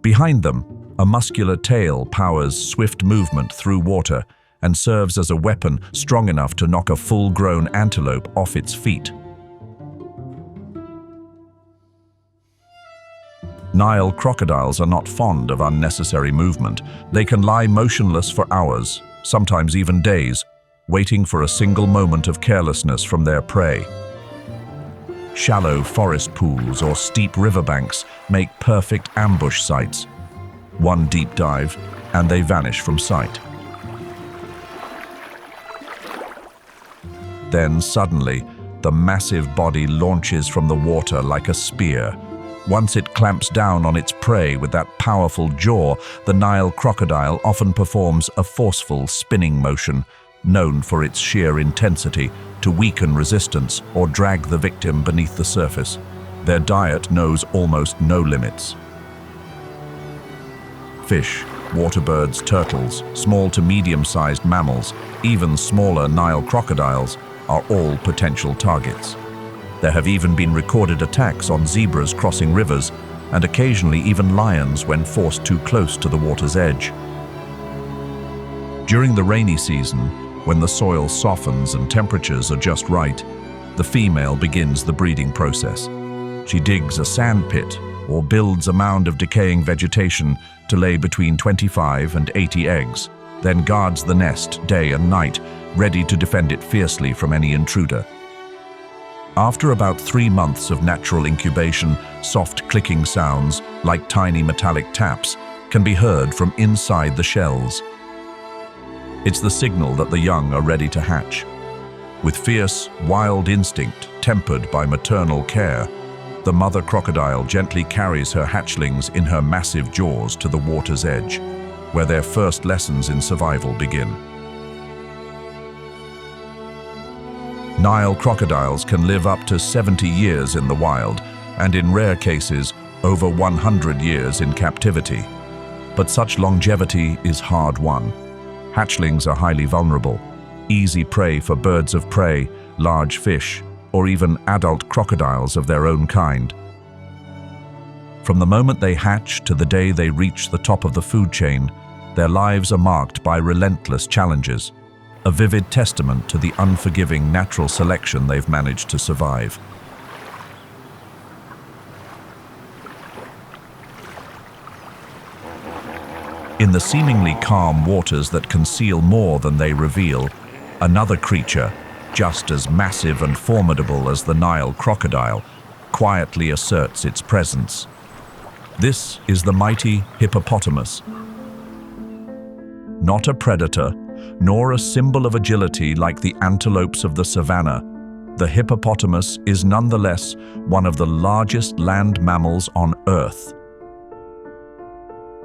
Behind them, a muscular tail powers swift movement through water and serves as a weapon strong enough to knock a full-grown antelope off its feet. Nile crocodiles are not fond of unnecessary movement. They can lie motionless for hours, sometimes even days, waiting for a single moment of carelessness from their prey. Shallow forest pools or steep riverbanks make perfect ambush sites. One deep dive, and they vanish from sight. Then suddenly, the massive body launches from the water like a spear. Once it clamps down on its prey with that powerful jaw, the Nile crocodile often performs a forceful spinning motion, known for its sheer intensity, to weaken resistance or drag the victim beneath the surface. Their diet knows almost no limits. Fish, waterbirds, turtles, small to medium-sized mammals, even smaller Nile crocodiles, are all potential targets. There have even been recorded attacks on zebras crossing rivers, and occasionally even lions when forced too close to the water's edge. During the rainy season, when the soil softens and temperatures are just right, the female begins the breeding process. She digs a sand pit or builds a mound of decaying vegetation to lay between 25 and 80 eggs, then guards the nest day and night, ready to defend it fiercely from any intruder. After about 3 months of natural incubation, soft clicking sounds, like tiny metallic taps, can be heard from inside the shells. It's the signal that the young are ready to hatch. With fierce, wild instinct tempered by maternal care, the mother crocodile gently carries her hatchlings in her massive jaws to the water's edge, where their first lessons in survival begin. Nile crocodiles can live up to 70 years in the wild, and in rare cases, over 100 years in captivity. But such longevity is hard-won. Hatchlings are highly vulnerable, easy prey for birds of prey, large fish, or even adult crocodiles of their own kind. From the moment they hatch to the day they reach the top of the food chain, their lives are marked by relentless challenges, a vivid testament to the unforgiving natural selection they've managed to survive. In the seemingly calm waters that conceal more than they reveal, another creature, just as massive and formidable as the Nile crocodile, quietly asserts its presence. This is the mighty hippopotamus. Not a predator, nor a symbol of agility like the antelopes of the savanna, the hippopotamus is nonetheless one of the largest land mammals on Earth.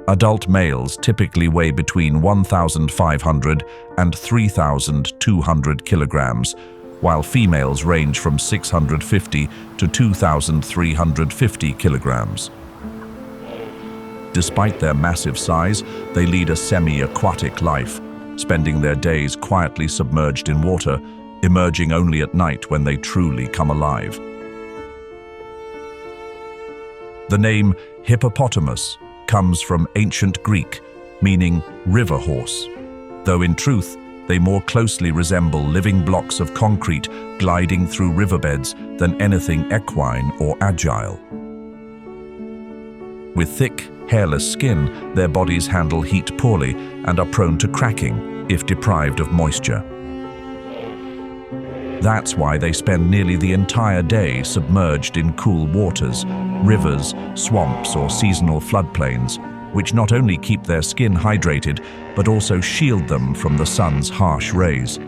Adult males typically weigh between 1,500 and 3,200 kilograms, while females range from 650 to 2,350 kilograms. Despite their massive size, they lead a semi-aquatic life, spending their days quietly submerged in water, emerging only at night when they truly come alive. The name hippopotamus comes from ancient Greek, meaning river horse, though in truth they more closely resemble living blocks of concrete gliding through riverbeds than anything equine or agile. With thick, hairless skin, their bodies handle heat poorly and are prone to cracking if deprived of moisture. That's why they spend nearly the entire day submerged in cool waters, rivers, swamps, or seasonal floodplains, which not only keep their skin hydrated, but also shield them from the sun's harsh rays.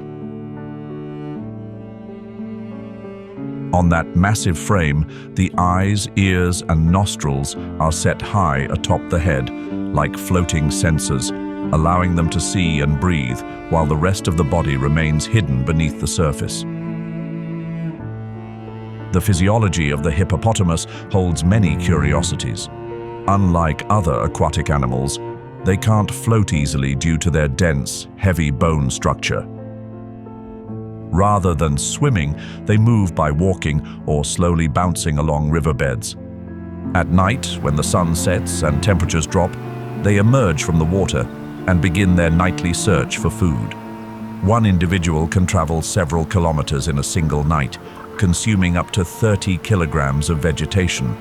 On that massive frame, the eyes, ears, and nostrils are set high atop the head, like floating sensors, allowing them to see and breathe, while the rest of the body remains hidden beneath the surface. The physiology of the hippopotamus holds many curiosities. Unlike other aquatic animals, they can't float easily due to their dense, heavy bone structure. Rather than swimming, they move by walking or slowly bouncing along riverbeds. At night, when the sun sets and temperatures drop, they emerge from the water and begin their nightly search for food. One individual can travel several kilometers in a single night, consuming up to 30 kilograms of vegetation.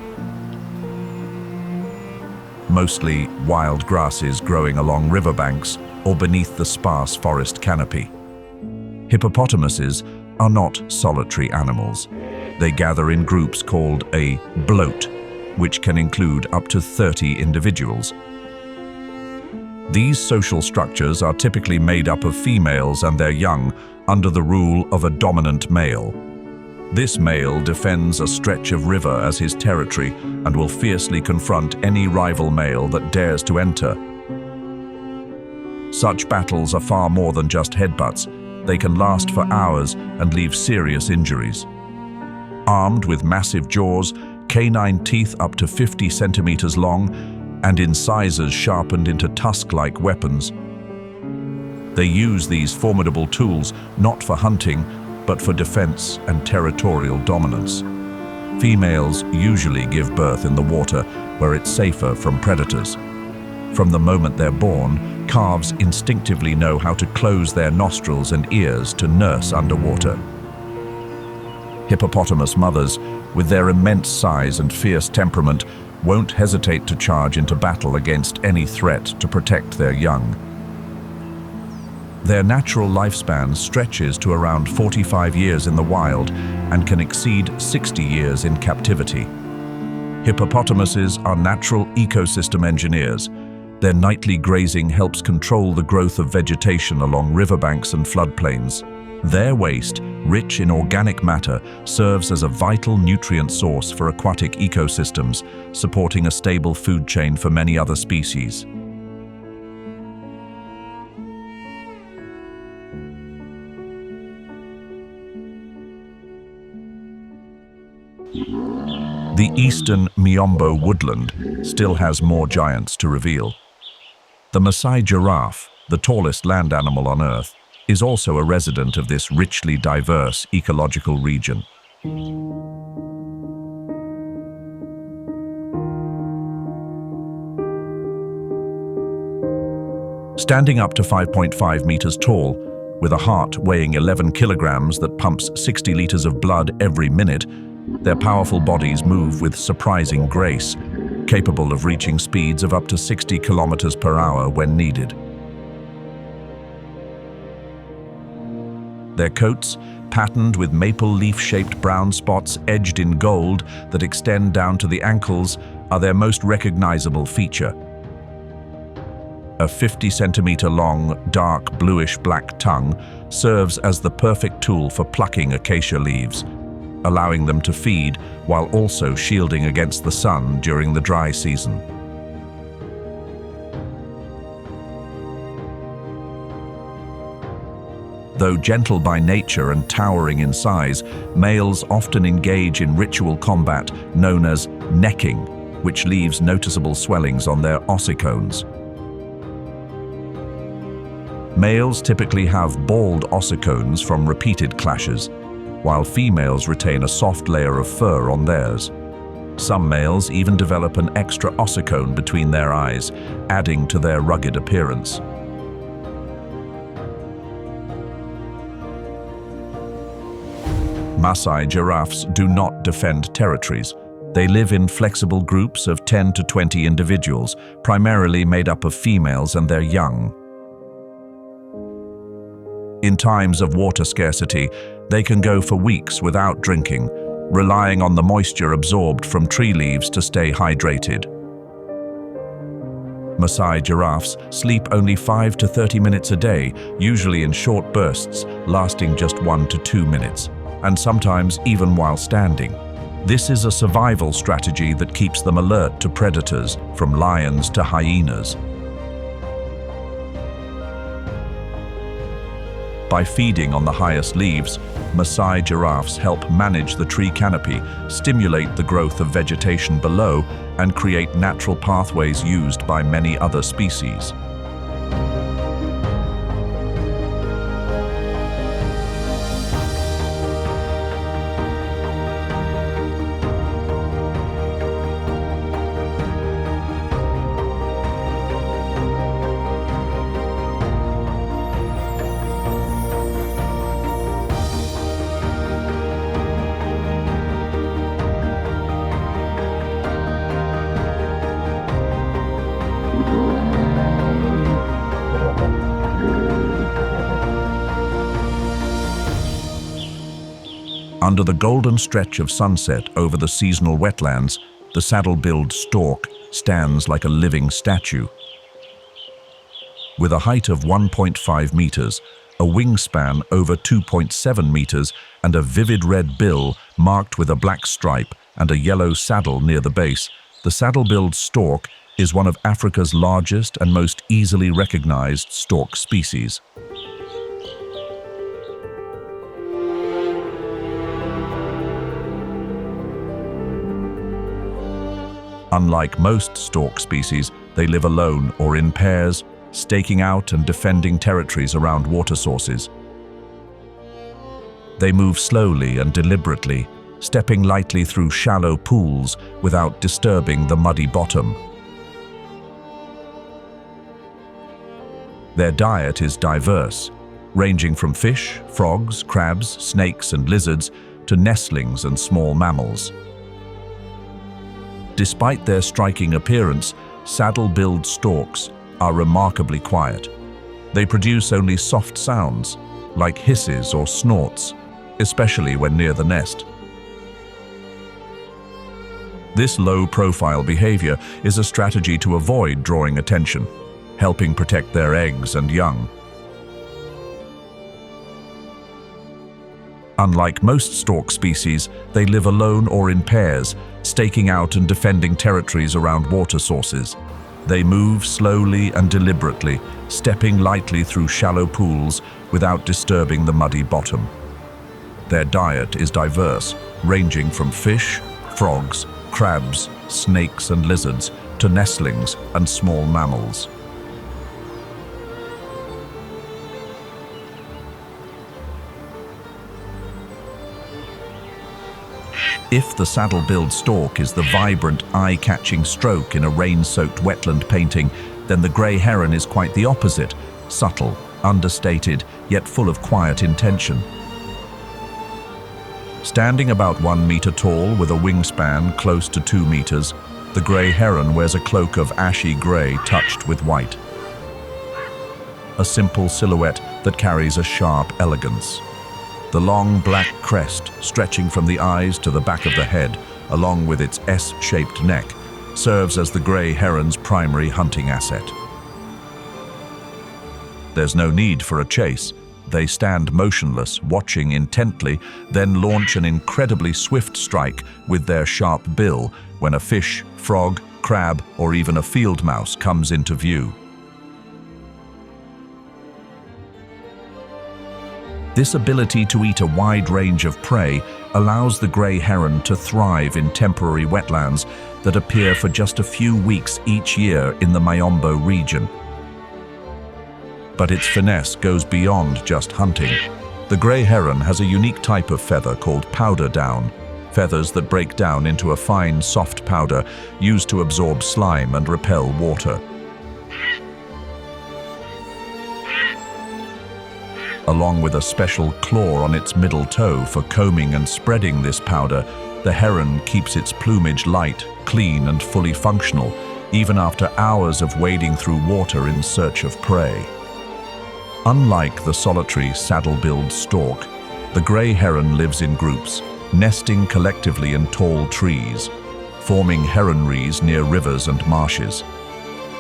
Mostly wild grasses growing along riverbanks or beneath the sparse forest canopy. Hippopotamuses are not solitary animals. They gather in groups called a bloat, which can include up to 30 individuals. These social structures are typically made up of females and their young under the rule of a dominant male. This male defends a stretch of river as his territory and will fiercely confront any rival male that dares to enter. Such battles are far more than just headbutts. They can last for hours and leave serious injuries. Armed with massive jaws, canine teeth up to 50 centimeters long, and incisors sharpened into tusk-like weapons, they use these formidable tools not for hunting, but for defense and territorial dominance. Females usually give birth in the water where it's safer from predators. From the moment they're born, calves instinctively know how to close their nostrils and ears to nurse underwater. Hippopotamus mothers, with their immense size and fierce temperament, won't hesitate to charge into battle against any threat to protect their young. Their natural lifespan stretches to around 45 years in the wild and can exceed 60 years in captivity. Hippopotamuses are natural ecosystem engineers. Their nightly grazing helps control the growth of vegetation along riverbanks and floodplains. Their waste, rich in organic matter, serves as a vital nutrient source for aquatic ecosystems, supporting a stable food chain for many other species. The eastern Miombo woodland still has more giants to reveal. The Maasai giraffe, the tallest land animal on Earth, is also a resident of this richly diverse ecological region. Standing up to 5.5 meters tall, with a heart weighing 11 kilograms that pumps 60 liters of blood every minute, their powerful bodies move with surprising grace, capable of reaching speeds of up to 60 kilometers per hour when needed. Their coats, patterned with maple leaf-shaped brown spots edged in gold that extend down to the ankles, are their most recognizable feature. A 50-centimeter-long, dark bluish-black tongue serves as the perfect tool for plucking acacia leaves, allowing them to feed while also shielding against the sun during the dry season. Though gentle by nature and towering in size, males often engage in ritual combat known as necking, which leaves noticeable swellings on their ossicones. Males typically have bald ossicones from repeated clashes, while females retain a soft layer of fur on theirs. Some males even develop an extra ossicone between their eyes, adding to their rugged appearance. Maasai giraffes do not defend territories. They live in flexible groups of 10 to 20 individuals, primarily made up of females and their young. In times of water scarcity, they can go for weeks without drinking, relying on the moisture absorbed from tree leaves to stay hydrated. Maasai giraffes sleep only 5 to 30 minutes a day, usually in short bursts lasting just 1 to 2 minutes, and sometimes even while standing. This is a survival strategy that keeps them alert to predators, from lions to hyenas. By feeding on the highest leaves, Maasai giraffes help manage the tree canopy, stimulate the growth of vegetation below, and create natural pathways used by many other species. Under the golden stretch of sunset over the seasonal wetlands, the saddle-billed stork stands like a living statue. With a height of 1.5 meters, a wingspan over 2.7 meters, and a vivid red bill marked with a black stripe and a yellow saddle near the base, the saddle-billed stork is one of Africa's largest and most easily recognized stork species. Unlike most stork species, they live alone or in pairs, staking out and defending territories around water sources. They move slowly and deliberately, stepping lightly through shallow pools without disturbing the muddy bottom. Their diet is diverse, ranging from fish, frogs, crabs, snakes, and lizards to nestlings and small mammals. Despite their striking appearance, saddle-billed storks are remarkably quiet. They produce only soft sounds, like hisses or snorts, especially when near the nest. This low-profile behavior is a strategy to avoid drawing attention, helping protect their eggs and young. Unlike most stork species, they live alone or in pairs, staking out and defending territories around water sources. They move slowly and deliberately, stepping lightly through shallow pools without disturbing the muddy bottom. Their diet is diverse, ranging from fish, frogs, crabs, snakes and lizards, to nestlings and small mammals. If the saddle-billed stork is the vibrant, eye-catching stroke in a rain-soaked wetland painting, then the grey heron is quite the opposite, subtle, understated, yet full of quiet intention. Standing about 1 meter tall with a wingspan close to 2 meters, the grey heron wears a cloak of ashy grey touched with white. A simple silhouette that carries a sharp elegance. The long black crest, stretching from the eyes to the back of the head, along with its S-shaped neck, serves as the grey heron's primary hunting asset. There's no need for a chase. They stand motionless, watching intently, then launch an incredibly swift strike with their sharp bill when a fish, frog, crab, or even a field mouse comes into view. This ability to eat a wide range of prey allows the grey heron to thrive in temporary wetlands that appear for just a few weeks each year in the Miombo region. But its finesse goes beyond just hunting. The grey heron has a unique type of feather called powder down, feathers that break down into a fine, soft powder used to absorb slime and repel water. Along with a special claw on its middle toe for combing and spreading this powder, the heron keeps its plumage light, clean and fully functional, even after hours of wading through water in search of prey. Unlike the solitary saddle-billed stork, the grey heron lives in groups, nesting collectively in tall trees, forming heronries near rivers and marshes.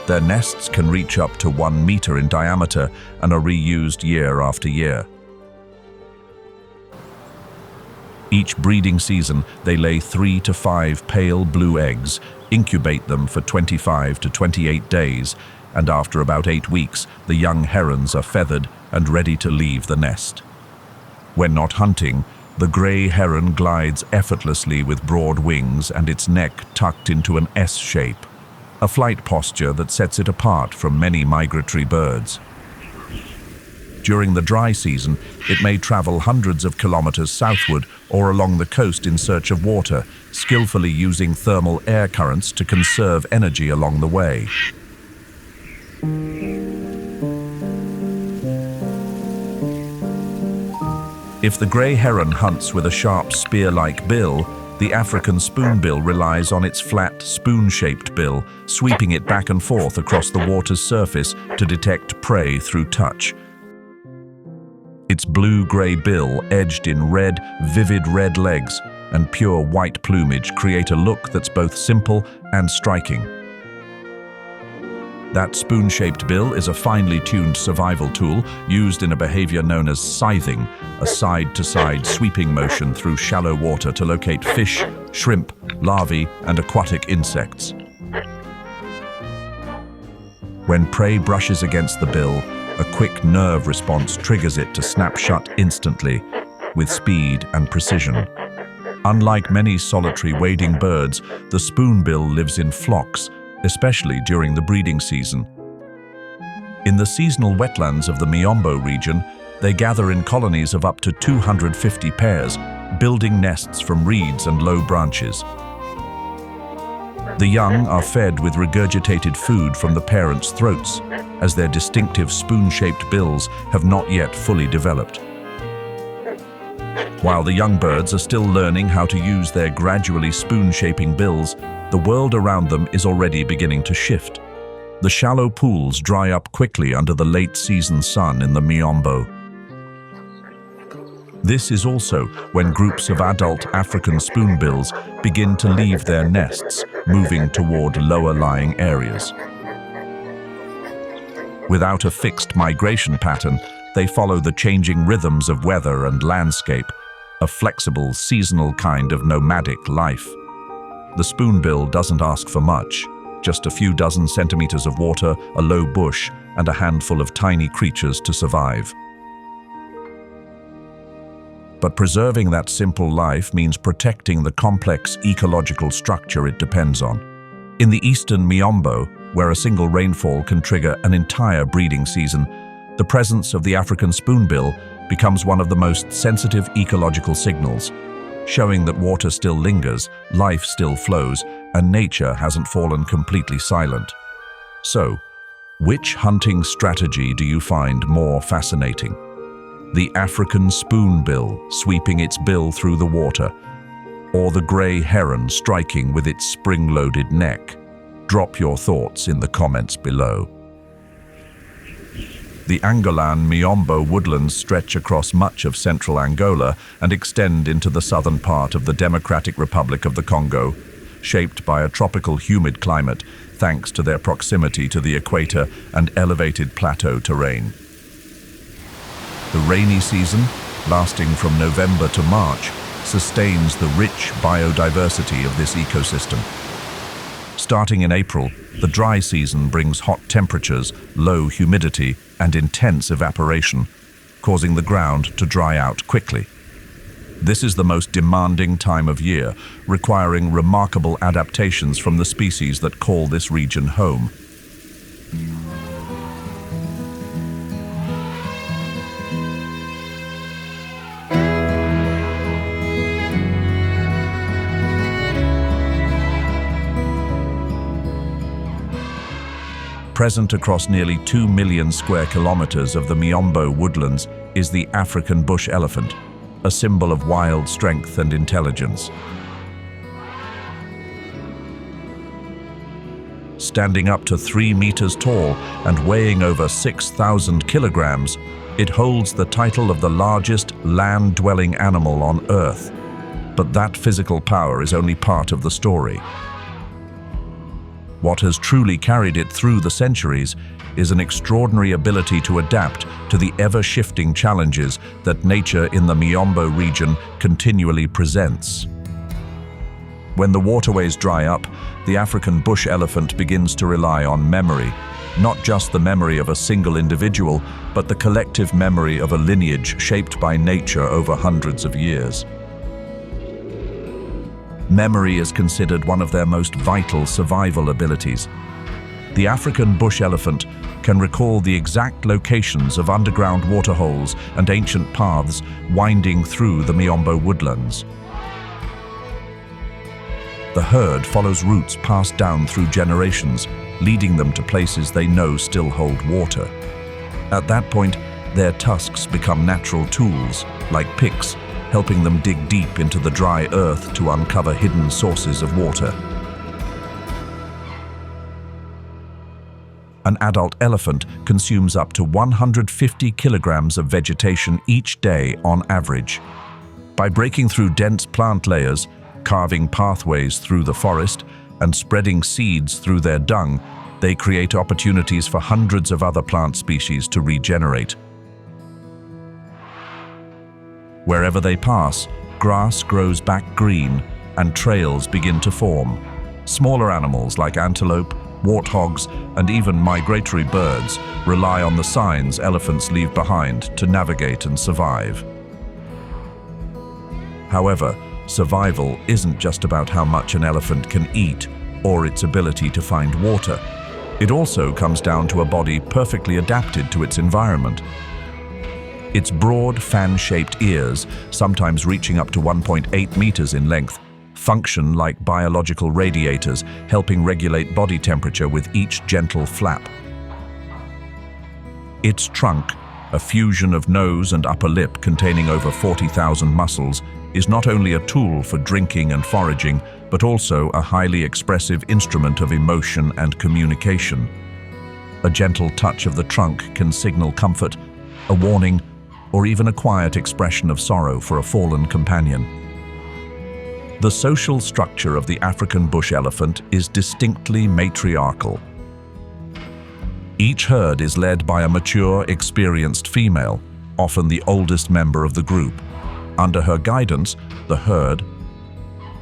Their nests can reach up to 1 meter in diameter and are reused year after year. Each breeding season, they lay 3 to 5 pale blue eggs, incubate them for 25 to 28 days, and after about 8 weeks, the young herons are feathered and ready to leave the nest. When not hunting, the grey heron glides effortlessly with broad wings and its neck tucked into an S shape, a flight posture that sets it apart from many migratory birds. During the dry season, it may travel hundreds of kilometers southward or along the coast in search of water, skillfully using thermal air currents to conserve energy along the way. If the grey heron hunts with a sharp spear-like bill, the African spoonbill relies on its flat, spoon-shaped bill, sweeping it back and forth across the water's surface to detect prey through touch. Its blue-grey bill, edged in red, vivid red legs, and pure white plumage create a look that's both simple and striking. That spoon-shaped bill is a finely tuned survival tool used in a behavior known as scything, a side-to-side sweeping motion through shallow water to locate fish, shrimp, larvae, and aquatic insects. When prey brushes against the bill, a quick nerve response triggers it to snap shut instantly, with speed and precision. Unlike many solitary wading birds, the spoonbill lives in flocks, especially during the breeding season. In the seasonal wetlands of the Miombo region, they gather in colonies of up to 250 pairs, building nests from reeds and low branches. The young are fed with regurgitated food from the parents' throats, as their distinctive spoon-shaped bills have not yet fully developed. While the young birds are still learning how to use their gradually spoon-shaping bills, the world around them is already beginning to shift. The shallow pools dry up quickly under the late-season sun in the Miombo. This is also when groups of adult African spoonbills begin to leave their nests, moving toward lower-lying areas. Without a fixed migration pattern, they follow the changing rhythms of weather and landscape, a flexible, seasonal kind of nomadic life. The spoonbill doesn't ask for much, just a few dozen centimeters of water, a low bush, and a handful of tiny creatures to survive. But preserving that simple life means protecting the complex ecological structure it depends on. In the eastern Miombo, where a single rainfall can trigger an entire breeding season, the presence of the African spoonbill becomes one of the most sensitive ecological signals, showing that water still lingers, life still flows, and nature hasn't fallen completely silent. So, which hunting strategy do you find more fascinating? The African spoonbill sweeping its bill through the water, or the grey heron striking with its spring-loaded neck? Drop your thoughts in the comments below. The Angolan Miombo woodlands stretch across much of central Angola and extend into the southern part of the Democratic Republic of the Congo, shaped by a tropical humid climate thanks to their proximity to the equator and elevated plateau terrain. The rainy season, lasting from November to March, sustains the rich biodiversity of this ecosystem. Starting in April, the dry season brings hot temperatures, low humidity, and intense evaporation, causing the ground to dry out quickly. This is the most demanding time of year, requiring remarkable adaptations from the species that call this region home. Present across nearly 2 million square kilometers of the Miombo woodlands is the African bush elephant, a symbol of wild strength and intelligence. Standing up to 3 meters tall and weighing over 6,000 kilograms, it holds the title of the largest land-dwelling animal on Earth. But that physical power is only part of the story. What has truly carried it through the centuries is an extraordinary ability to adapt to the ever-shifting challenges that nature in the Miombo region continually presents. When the waterways dry up, the African bush elephant begins to rely on memory, not just the memory of a single individual, but the collective memory of a lineage shaped by nature over hundreds of years. Memory is considered one of their most vital survival abilities. The African bush elephant can recall the exact locations of underground waterholes and ancient paths winding through the Miombo woodlands. The herd follows routes passed down through generations, leading them to places they know still hold water. At that point, their tusks become natural tools, like picks, helping them dig deep into the dry earth to uncover hidden sources of water. An adult elephant consumes up to 150 kilograms of vegetation each day on average. By breaking through dense plant layers, carving pathways through the forest, and spreading seeds through their dung, they create opportunities for hundreds of other plant species to regenerate. Wherever they pass, grass grows back green and trails begin to form. Smaller animals like antelope, warthogs, and even migratory birds rely on the signs elephants leave behind to navigate and survive. However, survival isn't just about how much an elephant can eat or its ability to find water. It also comes down to a body perfectly adapted to its environment. Its broad, fan-shaped ears, sometimes reaching up to 1.8 meters in length, function like biological radiators, helping regulate body temperature with each gentle flap. Its trunk, a fusion of nose and upper lip containing over 40,000 muscles, is not only a tool for drinking and foraging, but also a highly expressive instrument of emotion and communication. A gentle touch of the trunk can signal comfort, a warning, or even a quiet expression of sorrow for a fallen companion. The social structure of the African bush elephant is distinctly matriarchal. Each herd is led by a mature, experienced female, often the oldest member of the group. Under her guidance, the herd,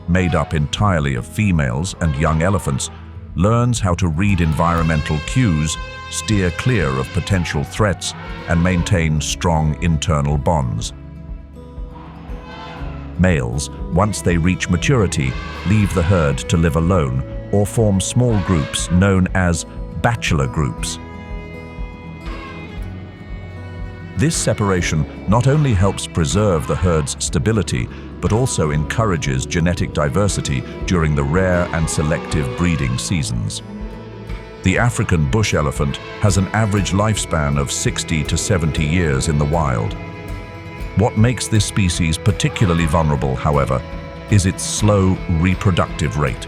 made up entirely of females and young elephants, learns how to read environmental cues, steer clear of potential threats, and maintain strong internal bonds. Males, once they reach maturity, leave the herd to live alone or form small groups known as bachelor groups. This separation not only helps preserve the herd's stability, but also encourages genetic diversity during the rare and selective breeding seasons. The African bush elephant has an average lifespan of 60 to 70 years in the wild. What makes this species particularly vulnerable, however, is its slow reproductive rate.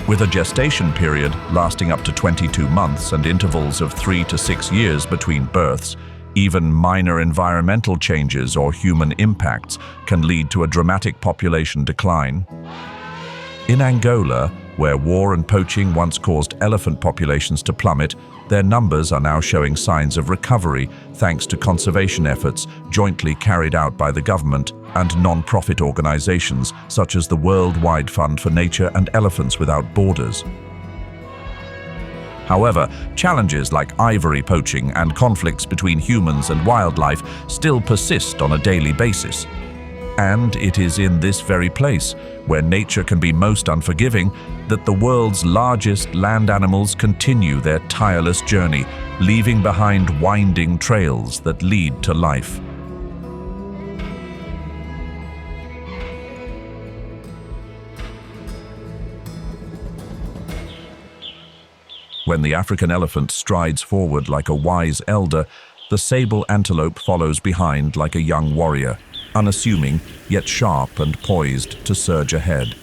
With a gestation period lasting up to 22 months and intervals of 3 to 6 years between births, even minor environmental changes or human impacts can lead to a dramatic population decline. In Angola, where war and poaching once caused elephant populations to plummet, their numbers are now showing signs of recovery thanks to conservation efforts jointly carried out by the government and non-profit organizations such as the Worldwide Fund for Nature and Elephants Without Borders. However, challenges like ivory poaching and conflicts between humans and wildlife still persist on a daily basis. And it is in this very place, where nature can be most unforgiving, that the world's largest land animals continue their tireless journey, leaving behind winding trails that lead to life. When the African elephant strides forward like a wise elder, the sable antelope follows behind like a young warrior, unassuming yet sharp and poised to surge ahead.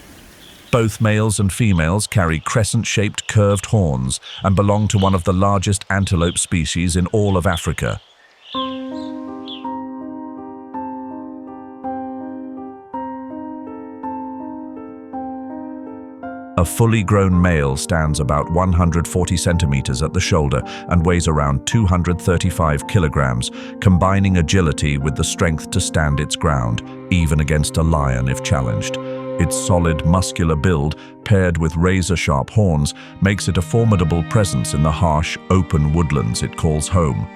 Both males and females carry crescent-shaped curved horns and belong to one of the largest antelope species in all of Africa. A fully grown male stands about 140 centimeters at the shoulder and weighs around 235 kilograms, combining agility with the strength to stand its ground, even against a lion if challenged. Its solid, muscular build, paired with razor-sharp horns, makes it a formidable presence in the harsh, open woodlands it calls home.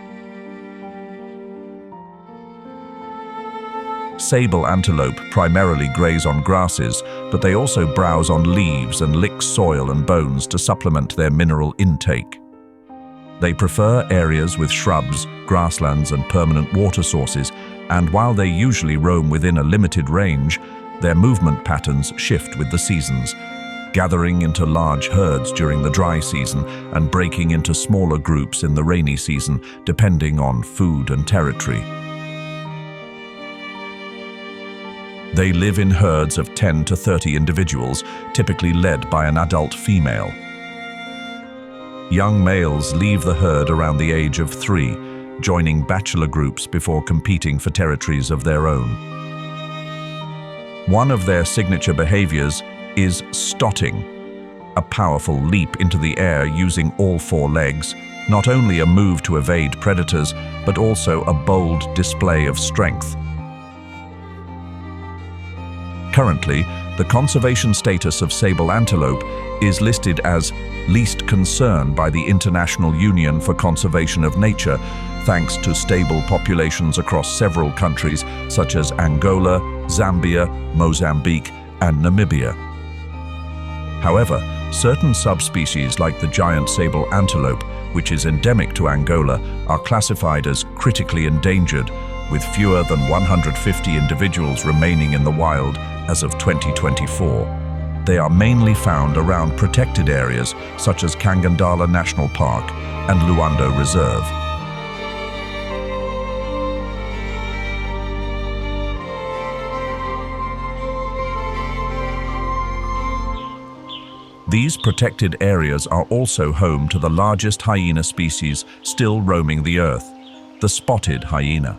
Sable antelope primarily graze on grasses, but they also browse on leaves and lick soil and bones to supplement their mineral intake. They prefer areas with shrubs, grasslands, and permanent water sources, and while they usually roam within a limited range, their movement patterns shift with the seasons, gathering into large herds during the dry season and breaking into smaller groups in the rainy season, depending on food and territory. They live in herds of 10 to 30 individuals, typically led by an adult female. Young males leave the herd around the age of 3, joining bachelor groups before competing for territories of their own. One of their signature behaviors is stotting, a powerful leap into the air using all 4 legs, not only a move to evade predators, but also a bold display of strength. Currently, the conservation status of sable antelope is listed as least concern by the International Union for Conservation of Nature, thanks to stable populations across several countries such as Angola, Zambia, Mozambique, and Namibia. However, certain subspecies like the giant sable antelope, which is endemic to Angola, are classified as critically endangered, with fewer than 150 individuals remaining in the wild as of 2024. They are mainly found around protected areas such as Kafue National Park and Luando Reserve. These protected areas are also home to the largest hyena species still roaming the earth, the spotted hyena.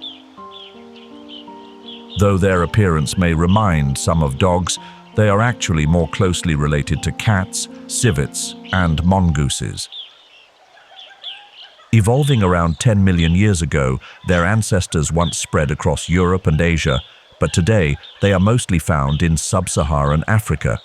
Though their appearance may remind some of dogs, they are actually more closely related to cats, civets, and mongooses. Evolving around 10 million years ago, their ancestors once spread across Europe and Asia, but today they are mostly found in sub-Saharan Africa.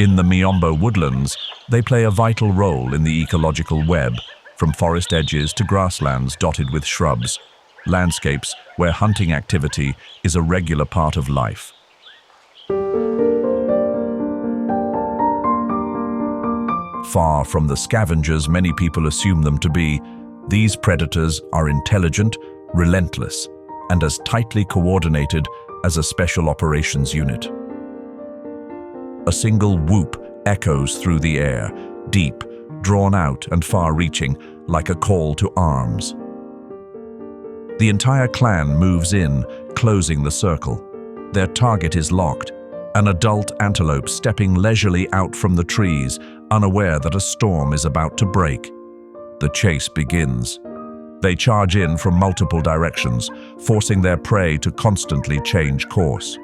In the Miombo woodlands, they play a vital role in the ecological web, from forest edges to grasslands dotted with shrubs, landscapes where hunting activity is a regular part of life. Far from the scavengers many people assume them to be, these predators are intelligent, relentless, and as tightly coordinated as a special operations unit. A single whoop echoes through the air, deep, drawn out and far-reaching, like a call to arms. The entire clan moves in, closing the circle. Their target is locked, an adult antelope stepping leisurely out from the trees, unaware that a storm is about to break. The chase begins. They charge in from multiple directions, forcing their prey to constantly change course.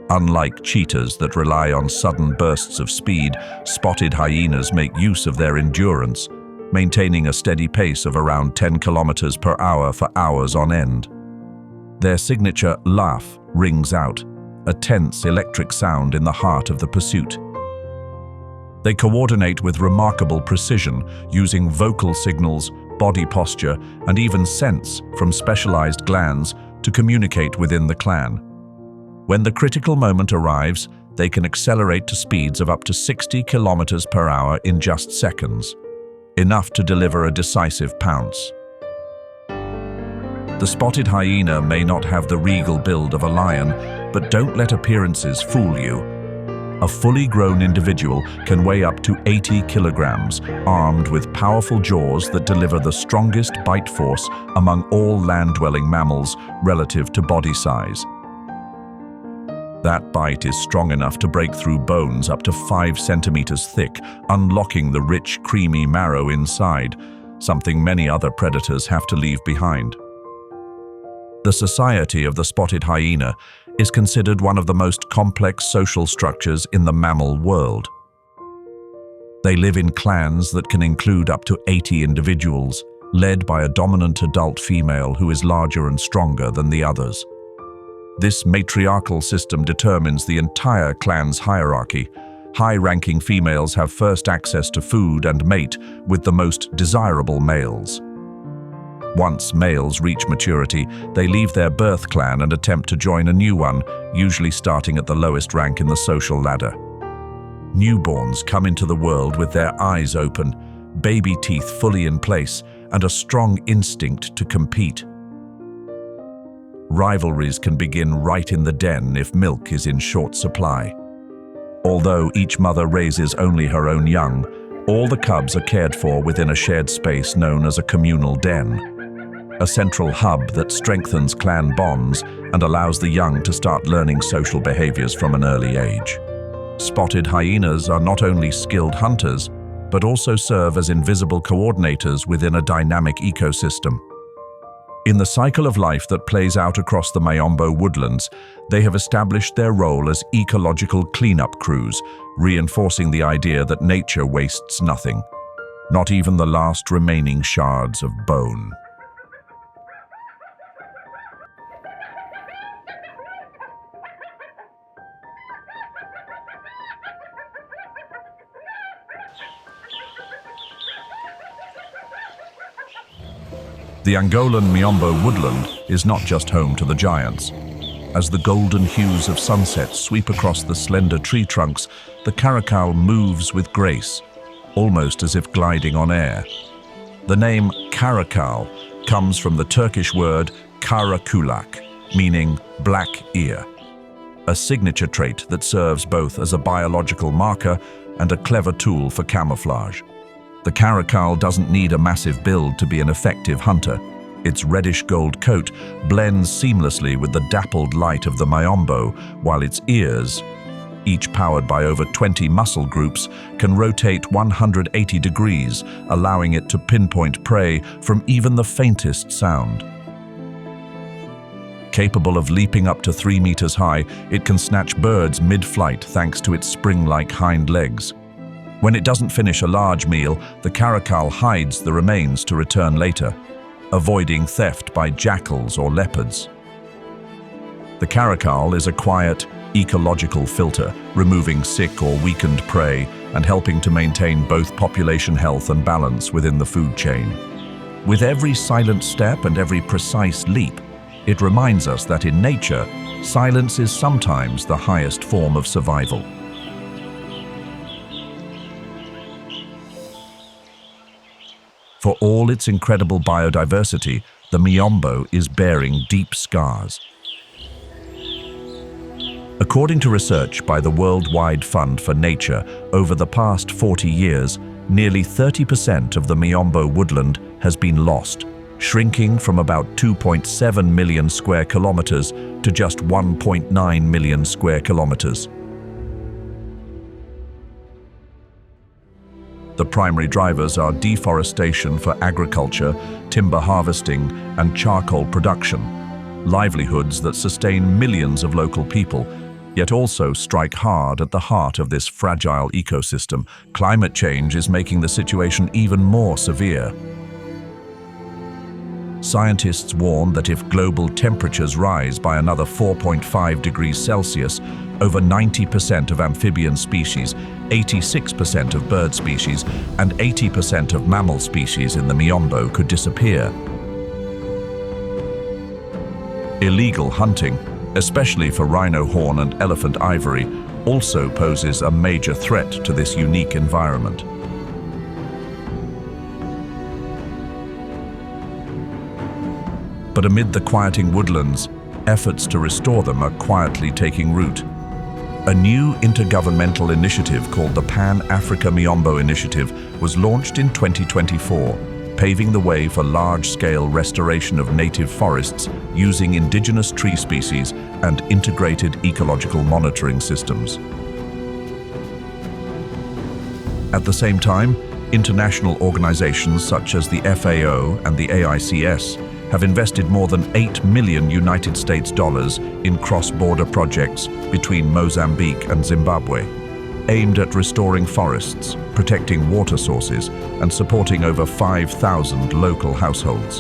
Unlike cheetahs that rely on sudden bursts of speed, spotted hyenas make use of their endurance, maintaining a steady pace of around 10 kilometers per hour for hours on end. Their signature laugh rings out, a tense electric sound in the heart of the pursuit. They coordinate with remarkable precision, using vocal signals, body posture, and even scents from specialized glands to communicate within the clan. When the critical moment arrives, they can accelerate to speeds of up to 60 kilometers per hour in just seconds, enough to deliver a decisive pounce. The spotted hyena may not have the regal build of a lion, but don't let appearances fool you. A fully grown individual can weigh up to 80 kilograms, armed with powerful jaws that deliver the strongest bite force among all land-dwelling mammals relative to body size. That bite is strong enough to break through bones up to 5 centimeters thick, unlocking the rich, creamy marrow inside, something many other predators have to leave behind. The society of the spotted hyena is considered one of the most complex social structures in the mammal world. They live in clans that can include up to 80 individuals, led by a dominant adult female who is larger and stronger than the others. This matriarchal system determines the entire clan's hierarchy. High-ranking females have first access to food and mate with the most desirable males. Once males reach maturity, they leave their birth clan and attempt to join a new one, usually starting at the lowest rank in the social ladder. Newborns come into the world with their eyes open, baby teeth fully in place, and a strong instinct to compete. Rivalries can begin right in the den if milk is in short supply. Although each mother raises only her own young, all the cubs are cared for within a shared space known as a communal den, a central hub that strengthens clan bonds and allows the young to start learning social behaviors from an early age. Spotted hyenas are not only skilled hunters, but also serve as invisible coordinators within a dynamic ecosystem. In the cycle of life that plays out across the Miombo woodlands, they have established their role as ecological cleanup crews, reinforcing the idea that nature wastes nothing, not even the last remaining shards of bone. The Angolan Miombo woodland is not just home to the giants. As the golden hues of sunset sweep across the slender tree trunks, the caracal moves with grace, almost as if gliding on air. The name caracal comes from the Turkish word karakulak, meaning black ear, a signature trait that serves both as a biological marker and a clever tool for camouflage. The caracal doesn't need a massive build to be an effective hunter. Its reddish-gold coat blends seamlessly with the dappled light of the Miombo, while its ears, each powered by over 20 muscle groups, can rotate 180 degrees, allowing it to pinpoint prey from even the faintest sound. Capable of leaping up to 3 meters high, it can snatch birds mid-flight thanks to its spring-like hind legs. When it doesn't finish a large meal, the caracal hides the remains to return later, avoiding theft by jackals or leopards. The caracal is a quiet, ecological filter, removing sick or weakened prey and helping to maintain both population health and balance within the food chain. With every silent step and every precise leap, it reminds us that in nature, silence is sometimes the highest form of survival. For all its incredible biodiversity, the Miombo is bearing deep scars. According to research by the Worldwide Fund for Nature, over the past 40 years, nearly 30% of the Miombo woodland has been lost, shrinking from about 2.7 million square kilometers to just 1.9 million square kilometers. The primary drivers are deforestation for agriculture, timber harvesting, and charcoal production, livelihoods that sustain millions of local people, yet also strike hard at the heart of this fragile ecosystem. Climate change is making the situation even more severe. Scientists warn that if global temperatures rise by another 4.5 degrees Celsius, over 90% of amphibian species, 86% of bird species, and 80% of mammal species in the Miombo could disappear. Illegal hunting, especially for rhino horn and elephant ivory, also poses a major threat to this unique environment. But amid the quieting woodlands, efforts to restore them are quietly taking root. A new intergovernmental initiative called the Pan-Africa Miombo Initiative was launched in 2024, paving the way for large-scale restoration of native forests using indigenous tree species and integrated ecological monitoring systems. At the same time, international organizations such as the FAO and the AICS have invested more than $8 million US in cross-border projects between Mozambique and Zimbabwe, aimed at restoring forests, protecting water sources, and supporting over 5,000 local households.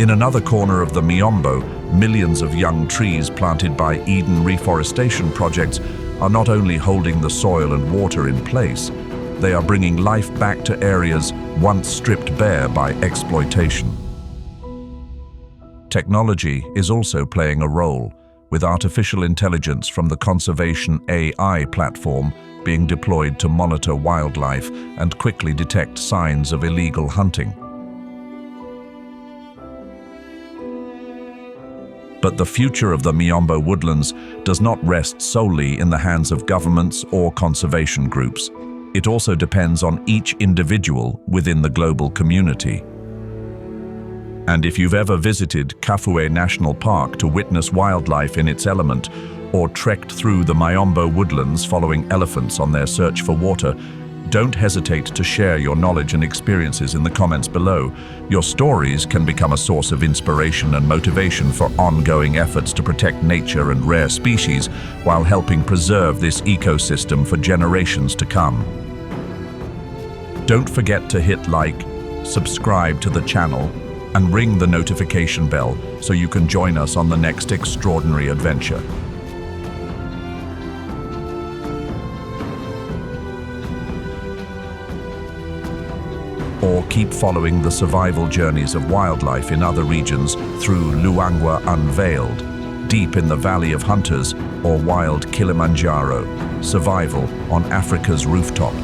In another corner of the Miombo, millions of young trees planted by Eden reforestation projects are not only holding the soil and water in place, they are bringing life back to areas once stripped bare by exploitation. Technology is also playing a role, with artificial intelligence from the Conservation AI platform being deployed to monitor wildlife and quickly detect signs of illegal hunting. But the future of the Miombo woodlands does not rest solely in the hands of governments or conservation groups. It also depends on each individual within the global community. And if you've ever visited Kafue National Park to witness wildlife in its element, or trekked through the Miombo woodlands following elephants on their search for water, don't hesitate to share your knowledge and experiences in the comments below. Your stories can become a source of inspiration and motivation for ongoing efforts to protect nature and rare species while helping preserve this ecosystem for generations to come. Don't forget to hit like, subscribe to the channel, and ring the notification bell so you can join us on the next extraordinary adventure. Or keep following the survival journeys of wildlife in other regions through Luangwa Unveiled, Deep in the Valley of Hunters, or Wild Kilimanjaro, Survival on Africa's Rooftop.